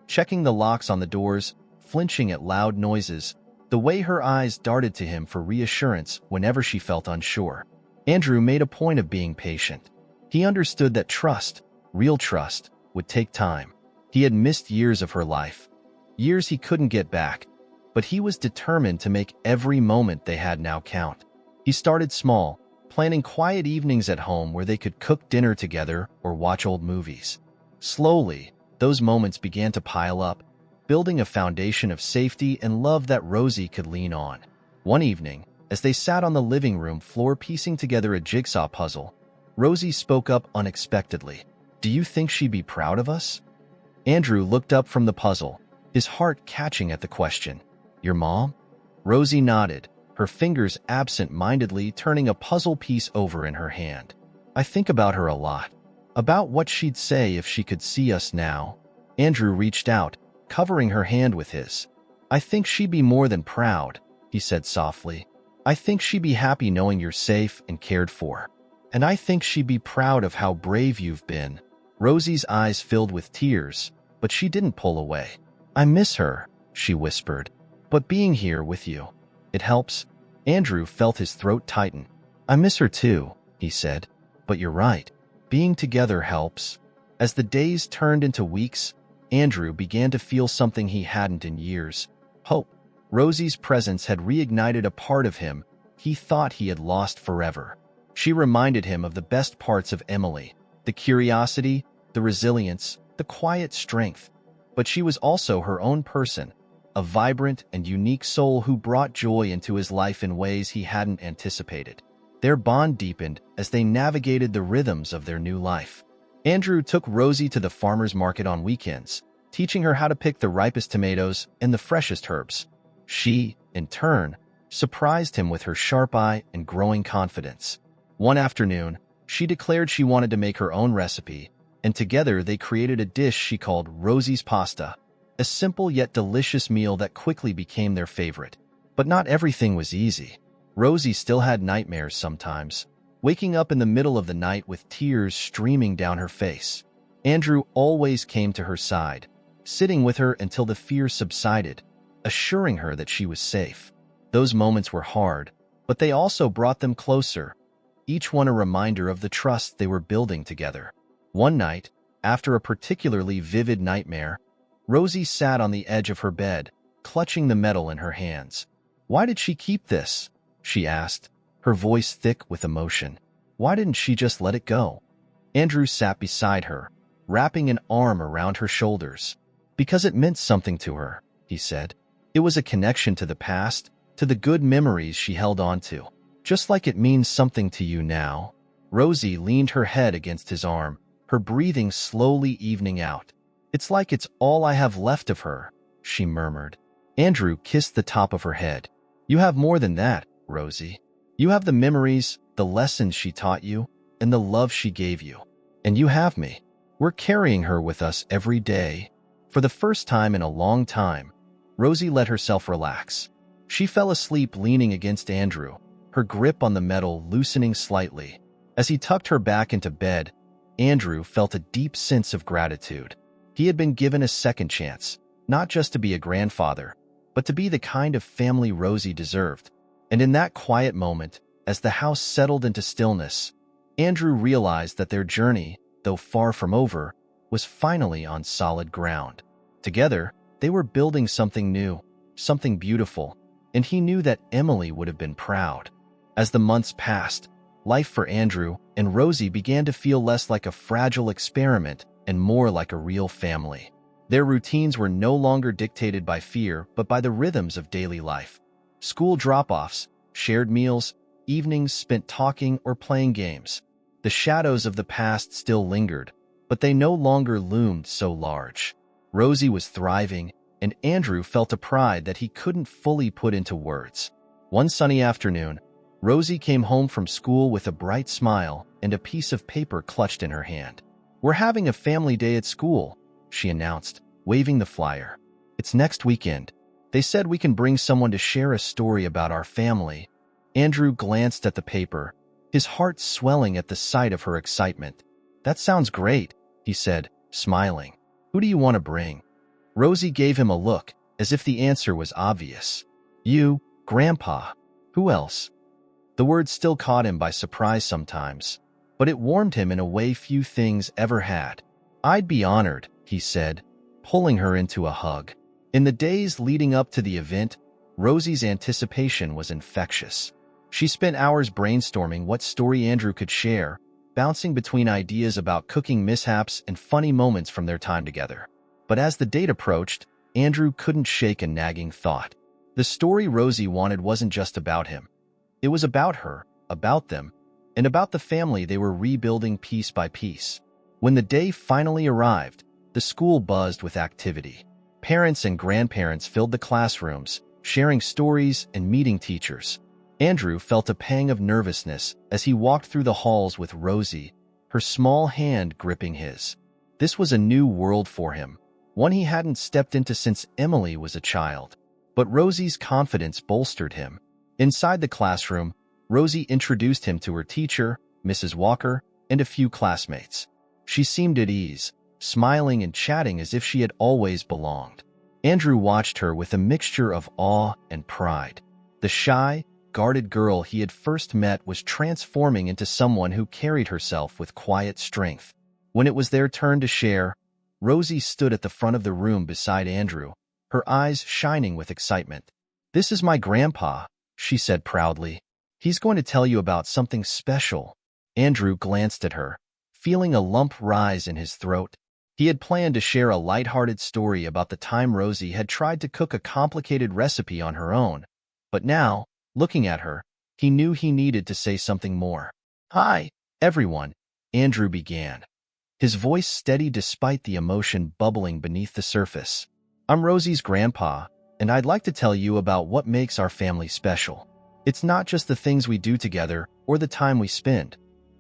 S1: Checking the locks on the doors, flinching at loud noises, the way her eyes darted to him for reassurance whenever she felt unsure. Andrew made a point of being patient. He understood that trust, real trust, would take time. He had missed years of her life, years he couldn't get back, but he was determined to make every moment they had now count. He started small, planning quiet evenings at home where they could cook dinner together or watch old movies. Slowly, those moments began to pile up, building a foundation of safety and love that Rosie could lean on. One evening, as they sat on the living room floor piecing together a jigsaw puzzle, Rosie spoke up unexpectedly. "Do you think she'd be proud of us?" Andrew looked up from the puzzle, his heart catching at the question. "Your mom?" Rosie nodded, her fingers absent-mindedly turning a puzzle piece over in her hand. "I think about her a lot. About what she'd say if she could see us now." Andrew reached out, covering her hand with his. "I think she'd be more than proud," he said softly. "I think she'd be happy knowing you're safe and cared for. And I think she'd be proud of how brave you've been." Rosie's eyes filled with tears, but she didn't pull away. "I miss her," she whispered. "But being here with you, it helps." Andrew felt his throat tighten. "I miss her too," he said. "But you're right. Being together helps." As the days turned into weeks, Andrew began to feel something he hadn't in years: hope. Rosie's presence had reignited a part of him he thought he had lost forever. She reminded him of the best parts of Emily: the curiosity, the resilience, the quiet strength. But she was also her own person, a vibrant and unique soul who brought joy into his life in ways he hadn't anticipated. Their bond deepened as they navigated the rhythms of their new life. Andrew took Rosie to the farmer's market on weekends, teaching her how to pick the ripest tomatoes and the freshest herbs. She, in turn, surprised him with her sharp eye and growing confidence. One afternoon, she declared she wanted to make her own recipe, and together they created a dish she called Rosie's Pasta, a simple yet delicious meal that quickly became their favorite. But not everything was easy. Rosie still had nightmares sometimes, waking up in the middle of the night with tears streaming down her face. Andrew always came to her side, sitting with her until the fear subsided, assuring her that she was safe. Those moments were hard, but they also brought them closer, each one a reminder of the trust they were building together. One night, after a particularly vivid nightmare, Rosie sat on the edge of her bed, clutching the metal in her hands. "Why did she keep this?" she asked, her voice thick with emotion. "Why didn't she just let it go?" Andrew sat beside her, wrapping an arm around her shoulders. "Because it meant something to her," he said. "It was a connection to the past, to the good memories she held on to. Just like it means something to you now." Rosie leaned her head against his arm, her breathing slowly evening out. "It's like it's all I have left of her," she murmured. Andrew kissed the top of her head. "You have more than that, Rosie. You have the memories, the lessons she taught you, and the love she gave you. And you have me. We're carrying her with us every day." For the first time in a long time, Rosie let herself relax. She fell asleep leaning against Andrew, her grip on the metal loosening slightly. As he tucked her back into bed, Andrew felt a deep sense of gratitude. He had been given a second chance, not just to be a grandfather, but to be the kind of family Rosie deserved. And in that quiet moment, as the house settled into stillness, Andrew realized that their journey, though far from over, was finally on solid ground. Together, they were building something new, something beautiful, and he knew that Emily would have been proud. As the months passed, life for Andrew and Rosie began to feel less like a fragile experiment and more like a real family. Their routines were no longer dictated by fear, but by the rhythms of daily life. School drop-offs, shared meals, evenings spent talking or playing games. The shadows of the past still lingered, but they no longer loomed so large. Rosie was thriving, and Andrew felt a pride that he couldn't fully put into words. One sunny afternoon, Rosie came home from school with a bright smile and a piece of paper clutched in her hand. "We're having a family day at school," she announced, waving the flyer. "It's next weekend. They said we can bring someone to share a story about our family." Andrew glanced at the paper, his heart swelling at the sight of her excitement. "That sounds great," he said, smiling. "Who do you want to bring?" Rosie gave him a look, as if the answer was obvious. "You, Grandpa. Who else?" The word still caught him by surprise sometimes, but it warmed him in a way few things ever had. "I'd be honored," he said, pulling her into a hug. In the days leading up to the event, Rosie's anticipation was infectious. She spent hours brainstorming what story Andrew could share, bouncing between ideas about cooking mishaps and funny moments from their time together. But as the date approached, Andrew couldn't shake a nagging thought. The story Rosie wanted wasn't just about him. It was about her, about them, and about the family they were rebuilding piece by piece. When the day finally arrived, the school buzzed with activity. Parents and grandparents filled the classrooms, sharing stories and meeting teachers. Andrew felt a pang of nervousness as he walked through the halls with Rosie, her small hand gripping his. This was a new world for him, one he hadn't stepped into since Emily was a child. But Rosie's confidence bolstered him. Inside the classroom, Rosie introduced him to her teacher, Mrs. Walker, and a few classmates. She seemed at ease, smiling and chatting as if she had always belonged. Andrew watched her with a mixture of awe and pride. The shy, guarded girl he had first met was transforming into someone who carried herself with quiet strength. When it was their turn to share, Rosie stood at the front of the room beside Andrew, her eyes shining with excitement. "This is my grandpa," she said proudly. "He's going to tell you about something special." Andrew glanced at her, feeling a lump rise in his throat. He had planned to share a lighthearted story about the time Rosie had tried to cook a complicated recipe on her own. But now, looking at her, he knew he needed to say something more. "Hi, everyone," Andrew began, his voice steady despite the emotion bubbling beneath the surface. "I'm Rosie's grandpa, and I'd like to tell you about what makes our family special. It's not just the things we do together or the time we spend,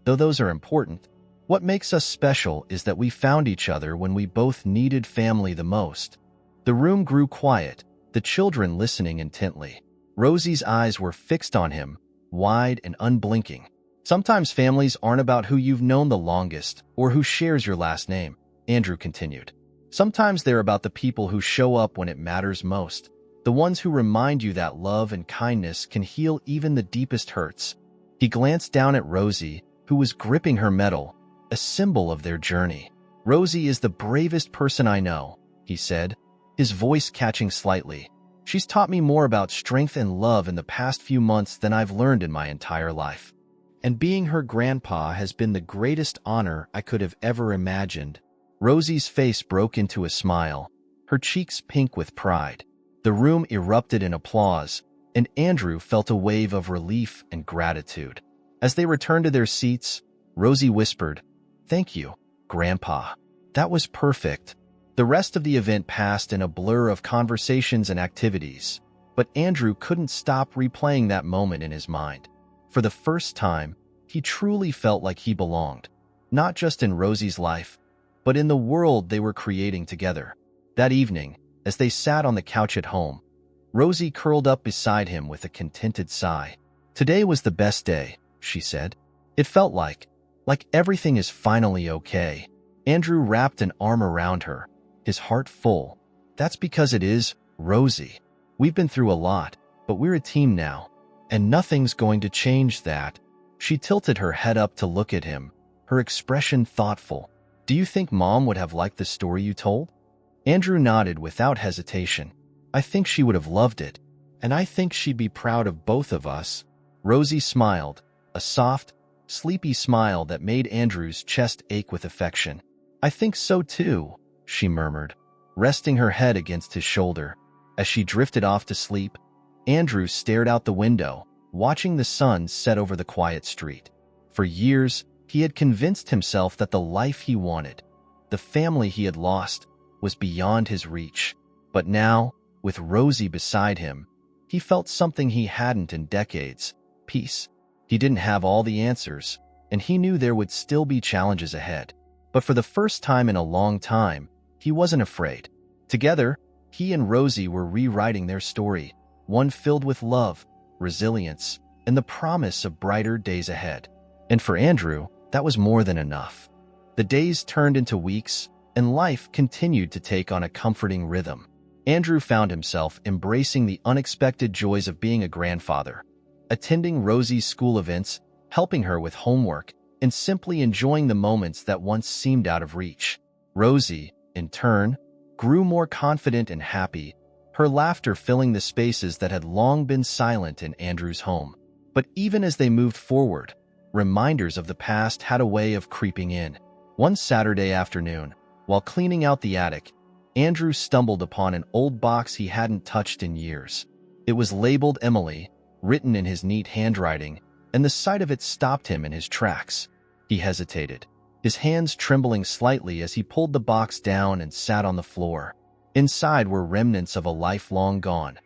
S1: though those are important. What makes us special is that we found each other when we both needed family the most." The room grew quiet, the children listening intently. Rosie's eyes were fixed on him, wide and unblinking. "Sometimes families aren't about who you've known the longest or who shares your last name," Andrew continued. "Sometimes they're about the people who show up when it matters most, the ones who remind you that love and kindness can heal even the deepest hurts." He glanced down at Rosie, who was gripping her medal, a symbol of their journey. "Rosie is the bravest person I know," he said, his voice catching slightly. "She's taught me more about strength and love in the past few months than I've learned in my entire life. And being her grandpa has been the greatest honor I could have ever imagined." Rosie's face broke into a smile, her cheeks pink with pride. The room erupted in applause, and Andrew felt a wave of relief and gratitude. As they returned to their seats, Rosie whispered, "Thank you, Grandpa. That was perfect." The rest of the event passed in a blur of conversations and activities, but Andrew couldn't stop replaying that moment in his mind. For the first time, he truly felt like he belonged, not just in Rosie's life, but in the world they were creating together. That evening, as they sat on the couch at home, Rosie curled up beside him with a contented sigh. "Today was the best day," she said. "It felt like everything is finally okay." Andrew wrapped an arm around her, his heart full. "That's because it is, Rosie. We've been through a lot, but we're a team now, and nothing's going to change that." She tilted her head up to look at him, her expression thoughtful. "Do you think Mom would have liked the story you told?" Andrew nodded without hesitation. "I think she would have loved it, and I think she'd be proud of both of us." Rosie smiled, a soft, sleepy smile that made Andrew's chest ache with affection. "I think so too," she murmured, resting her head against his shoulder. As she drifted off to sleep, Andrew stared out the window, watching the sun set over the quiet street. For years, he had convinced himself that the life he wanted, the family he had lost, was beyond his reach. But now, with Rosie beside him, he felt something he hadn't in decades: peace. He didn't have all the answers, and he knew there would still be challenges ahead. But for the first time in a long time, he wasn't afraid. Together, he and Rosie were rewriting their story, one filled with love, resilience, and the promise of brighter days ahead. And for Andrew, that was more than enough. The days turned into weeks, and life continued to take on a comforting rhythm. Andrew found himself embracing the unexpected joys of being a grandfather, attending Rosie's school events, helping her with homework, and simply enjoying the moments that once seemed out of reach. Rosie, in turn, grew more confident and happy, her laughter filling the spaces that had long been silent in Andrew's home. But even as they moved forward, reminders of the past had a way of creeping in. One Saturday afternoon, while cleaning out the attic, Andrew stumbled upon an old box he hadn't touched in years. It was labeled Emily, written in his neat handwriting, and the sight of it stopped him in his tracks. He hesitated, his hands trembling slightly as he pulled the box down and sat on the floor. Inside were remnants of a life long gone.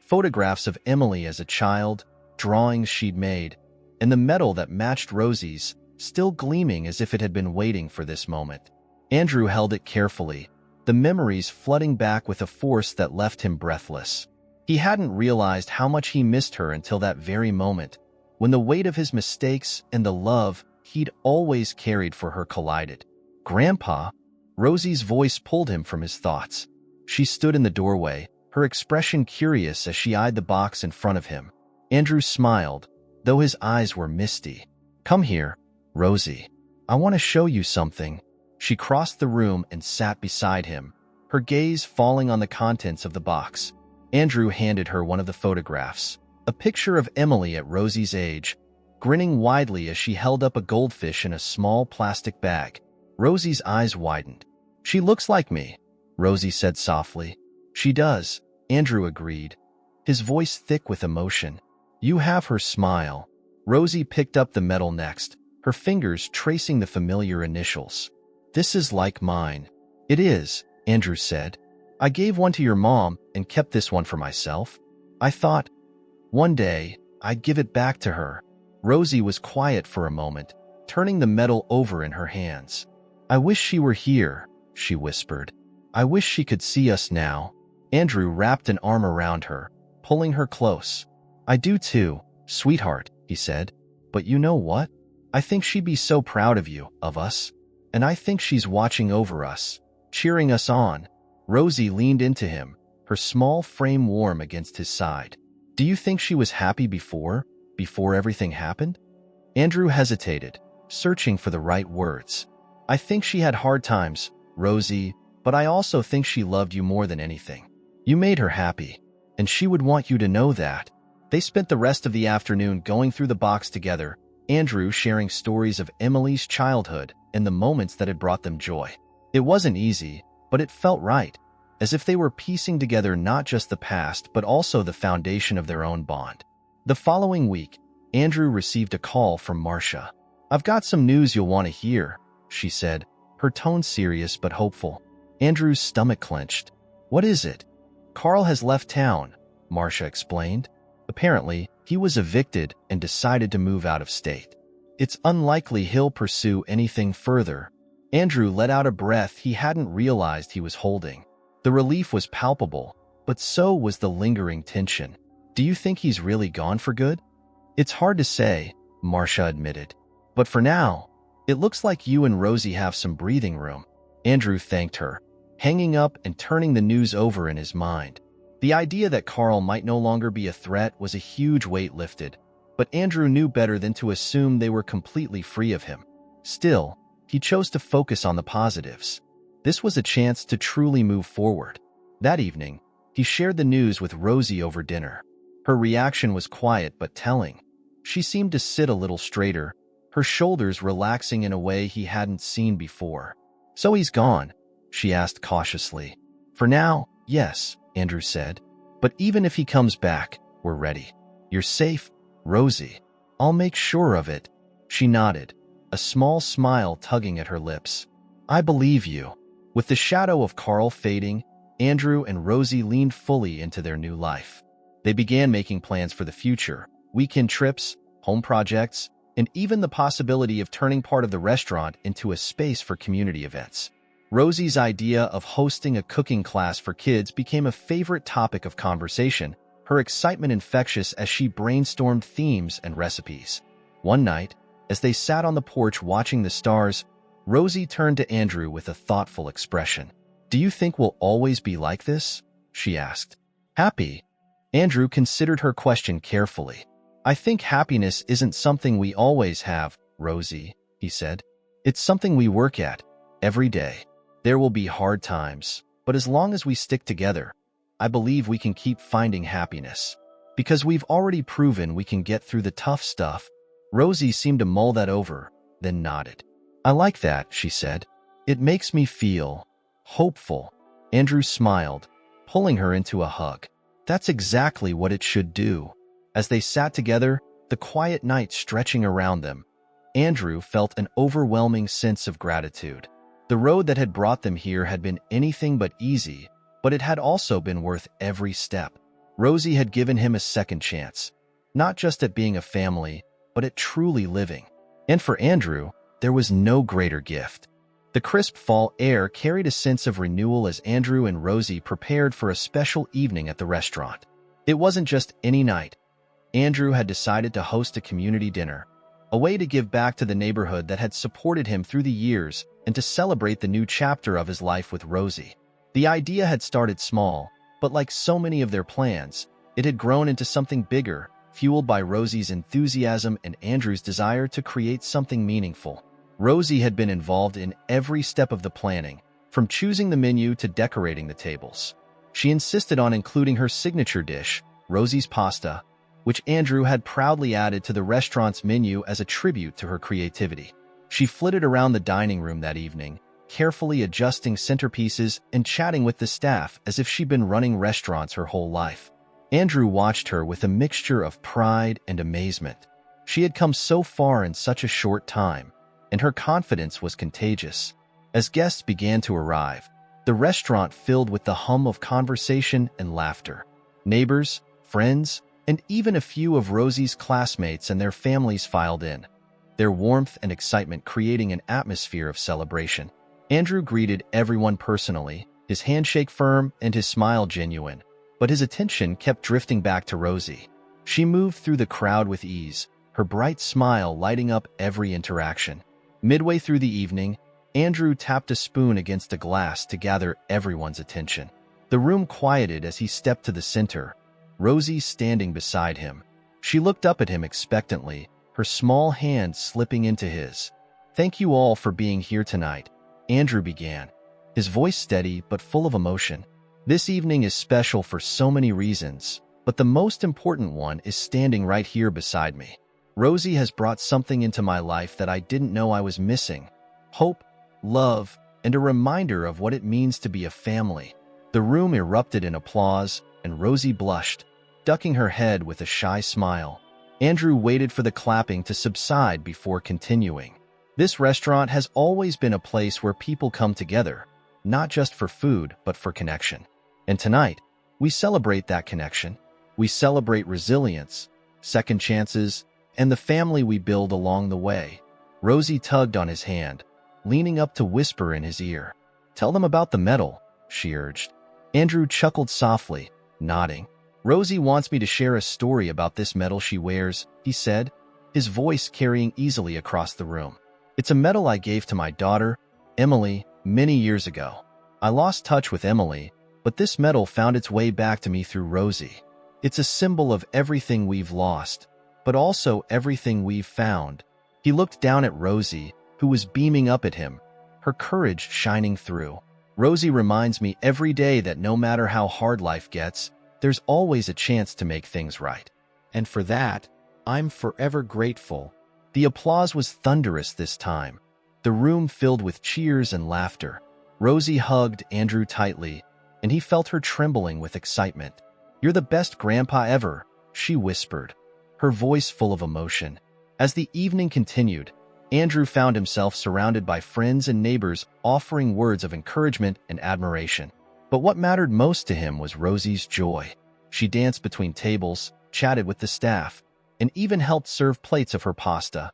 S1: Photographs of Emily as a child, drawings she'd made, and the medal that matched Rosie's, still gleaming as if it had been waiting for this moment. Andrew held it carefully, the memories flooding back with a force that left him breathless. He hadn't realized how much he missed her until that very moment, when the weight of his mistakes and the love he'd always carried for her collided. "Grandpa?" Rosie's voice pulled him from his thoughts. She stood in the doorway, her expression curious as she eyed the box in front of him. Andrew smiled, though his eyes were misty. "Come here, Rosie. I want to show you something." She crossed the room and sat beside him, her gaze falling on the contents of the box. Andrew handed her one of the photographs, a picture of Emily at Rosie's age, grinning widely as she held up a goldfish in a small plastic bag. Rosie's eyes widened. "She looks like me," Rosie said softly. "She does," Andrew agreed, his voice thick with emotion. "You have her smile." Rosie picked up the medal next, her fingers tracing the familiar initials. "This is like mine." "It is," Andrew said. "I gave one to your mom and kept this one for myself. I thought one day I'd give it back to her." Rosie was quiet for a moment, turning the medal over in her hands. "I wish she were here," she whispered. "I wish she could see us now." Andrew wrapped an arm around her, pulling her close. "I do too, sweetheart," he said. "But you know what? I think she'd be so proud of you, of us. And I think she's watching over us, cheering us on." Rosie leaned into him, her small frame warm against his side. "Do you think she was happy before everything happened?" Andrew hesitated, searching for the right words. "I think she had hard times, Rosie, but I also think she loved you more than anything. You made her happy, and she would want you to know that." They spent the rest of the afternoon going through the box together, Andrew sharing stories of Emily's childhood and the moments that had brought them joy. It wasn't easy, but it felt right, as if they were piecing together not just the past but also the foundation of their own bond. The following week, Andrew received a call from Marcia. "I've got some news you'll want to hear," she said, her tone serious but hopeful. Andrew's stomach clenched. "What is it?" "Carl has left town," Marcia explained. "Apparently, he was evicted and decided to move out of state. It's unlikely he'll pursue anything further." Andrew let out a breath he hadn't realized he was holding. The relief was palpable, but so was the lingering tension. "Do you think he's really gone for good?" "It's hard to say," Marcia admitted. "But for now, it looks like you and Rosie have some breathing room." Andrew thanked her, hanging up and turning the news over in his mind. The idea that Carl might no longer be a threat was a huge weight lifted, but Andrew knew better than to assume they were completely free of him. Still, he chose to focus on the positives. This was a chance to truly move forward. That evening, he shared the news with Rosie over dinner. Her reaction was quiet but telling. She seemed to sit a little straighter, her shoulders relaxing in a way he hadn't seen before. "So he's gone?" she asked cautiously. "For now, yes," Andrew said. "But even if he comes back, we're ready. You're safe, Rosie." "I'll make sure of it." She nodded, a small smile tugging at her lips. "I believe you." With the shadow of Carl fading, Andrew and Rosie leaned fully into their new life. They began making plans for the future, weekend trips, home projects, and even the possibility of turning part of the restaurant into a space for community events. Rosie's idea of hosting a cooking class for kids became a favorite topic of conversation, her excitement infectious as she brainstormed themes and recipes. One night, as they sat on the porch watching the stars, Rosie turned to Andrew with a thoughtful expression. "Do you think we'll always be like this?" she asked. "Happy?" Andrew considered her question carefully. "I think happiness isn't something we always have, Rosie," he said. "It's something we work at, every day. There will be hard times, but as long as we stick together, I believe we can keep finding happiness. Because we've already proven we can get through the tough stuff." Rosie seemed to mull that over, then nodded. "I like that," she said. "It makes me feel hopeful." Andrew smiled, pulling her into a hug. "That's exactly what it should do." As they sat together, the quiet night stretching around them, Andrew felt an overwhelming sense of gratitude. The road that had brought them here had been anything but easy, but it had also been worth every step. Rosie had given him a second chance, not just at being a family, but at truly living. And for Andrew, there was no greater gift. The crisp fall air carried a sense of renewal as Andrew and Rosie prepared for a special evening at the restaurant. It wasn't just any night. Andrew had decided to host a community dinner, a way to give back to the neighborhood that had supported him through the years and to celebrate the new chapter of his life with Rosie. The idea had started small, but like so many of their plans, it had grown into something bigger, fueled by Rosie's enthusiasm and Andrew's desire to create something meaningful. Rosie had been involved in every step of the planning, from choosing the menu to decorating the tables. She insisted on including her signature dish, Rosie's pasta, which Andrew had proudly added to the restaurant's menu as a tribute to her creativity. She flitted around the dining room that evening, carefully adjusting centerpieces and chatting with the staff as if she'd been running restaurants her whole life. Andrew watched her with a mixture of pride and amazement. She had come so far in such a short time, and her confidence was contagious. As guests began to arrive, the restaurant filled with the hum of conversation and laughter. Neighbors, friends, and even a few of Rosie's classmates and their families filed in, their warmth and excitement creating an atmosphere of celebration. Andrew greeted everyone personally, his handshake firm and his smile genuine, but his attention kept drifting back to Rosie. She moved through the crowd with ease, her bright smile lighting up every interaction. Midway through the evening, Andrew tapped a spoon against a glass to gather everyone's attention. The room quieted as he stepped to the center, Rosie standing beside him. She looked up at him expectantly, her small hand slipping into his. "Thank you all for being here tonight," Andrew began, his voice steady but full of emotion. "This evening is special for so many reasons, but the most important one is standing right here beside me. Rosie has brought something into my life that I didn't know I was missing. Hope, love, and a reminder of what it means to be a family." The room erupted in applause, and Rosie blushed, ducking her head with a shy smile. Andrew waited for the clapping to subside before continuing. "This restaurant has always been a place where people come together, not just for food, but for connection. And tonight, we celebrate that connection. We celebrate resilience, second chances, and the family we build along the way." Rosie tugged on his hand, leaning up to whisper in his ear. "Tell them about the medal," she urged. Andrew chuckled softly, nodding. "Rosie wants me to share a story about this medal she wears," he said, his voice carrying easily across the room. "It's a medal I gave to my daughter, Emily, many years ago. I lost touch with Emily, but this medal found its way back to me through Rosie. It's a symbol of everything we've lost, but also everything we've found." He looked down at Rosie, who was beaming up at him, her courage shining through. "Rosie reminds me every day that no matter how hard life gets, there's always a chance to make things right. And for that, I'm forever grateful." The applause was thunderous this time, the room filled with cheers and laughter. Rosie hugged Andrew tightly, and he felt her trembling with excitement. "You're the best grandpa ever," she whispered, her voice full of emotion. As the evening continued, Andrew found himself surrounded by friends and neighbors offering words of encouragement and admiration. But what mattered most to him was Rosie's joy. She danced between tables, chatted with the staff, and even helped serve plates of her pasta,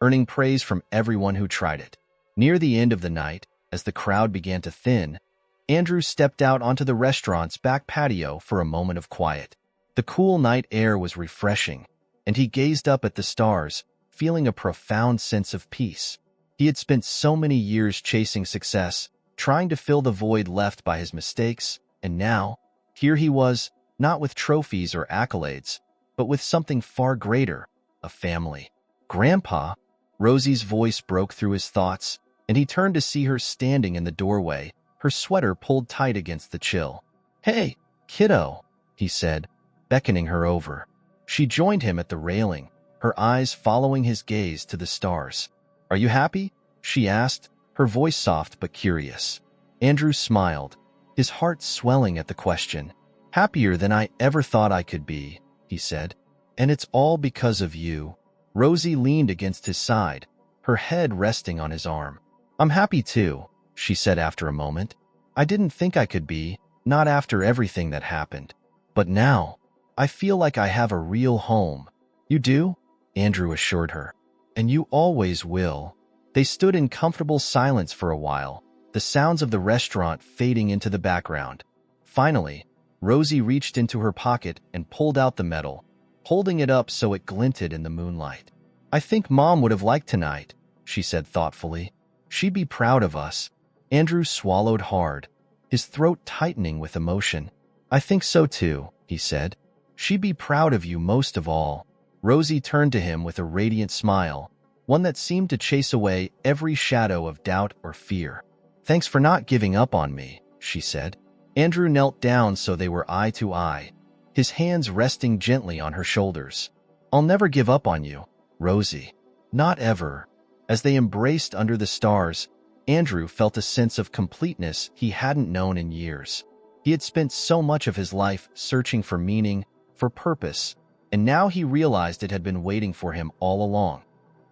S1: earning praise from everyone who tried it. Near the end of the night, as the crowd began to thin, Andrew stepped out onto the restaurant's back patio for a moment of quiet. The cool night air was refreshing, and he gazed up at the stars, feeling a profound sense of peace. He had spent so many years chasing success, trying to fill the void left by his mistakes, and now, here he was, not with trophies or accolades, but with something far greater, a family. "Grandpa," Rosie's voice broke through his thoughts, and he turned to see her standing in the doorway, her sweater pulled tight against the chill. "Hey, kiddo," he said, beckoning her over. She joined him at the railing, her eyes following his gaze to the stars. "Are you happy?" she asked, her voice soft but curious. Andrew smiled, his heart swelling at the question. "Happier than I ever thought I could be," he said. "And it's all because of you." Rosie leaned against his side, her head resting on his arm. "I'm happy too," she said after a moment. "I didn't think I could be, not after everything that happened. But now, I feel like I have a real home, You do? Andrew assured her. And you always will. They stood in comfortable silence for a while, the sounds of the restaurant fading into the background. Finally, Rosie reached into her pocket and pulled out the medal, holding it up so it glinted in the moonlight. I think Mom would have liked tonight, she said thoughtfully. She'd be proud of us. Andrew swallowed hard, his throat tightening with emotion. I think so too, he said. She'd be proud of you most of all. Rosie turned to him with a radiant smile, one that seemed to chase away every shadow of doubt or fear. Thanks for not giving up on me, she said. Andrew knelt down so they were eye to eye, his hands resting gently on her shoulders. I'll never give up on you, Rosie. Not ever. As they embraced under the stars, Andrew felt a sense of completeness he hadn't known in years. He had spent so much of his life searching for meaning, for purpose, and now he realized it had been waiting for him all along,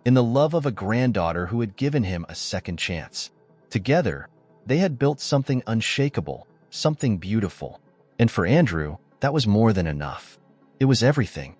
S1: in the love of a granddaughter who had given him a second chance. Together, they had built something unshakable, something beautiful. And for Andrew, that was more than enough. It was everything.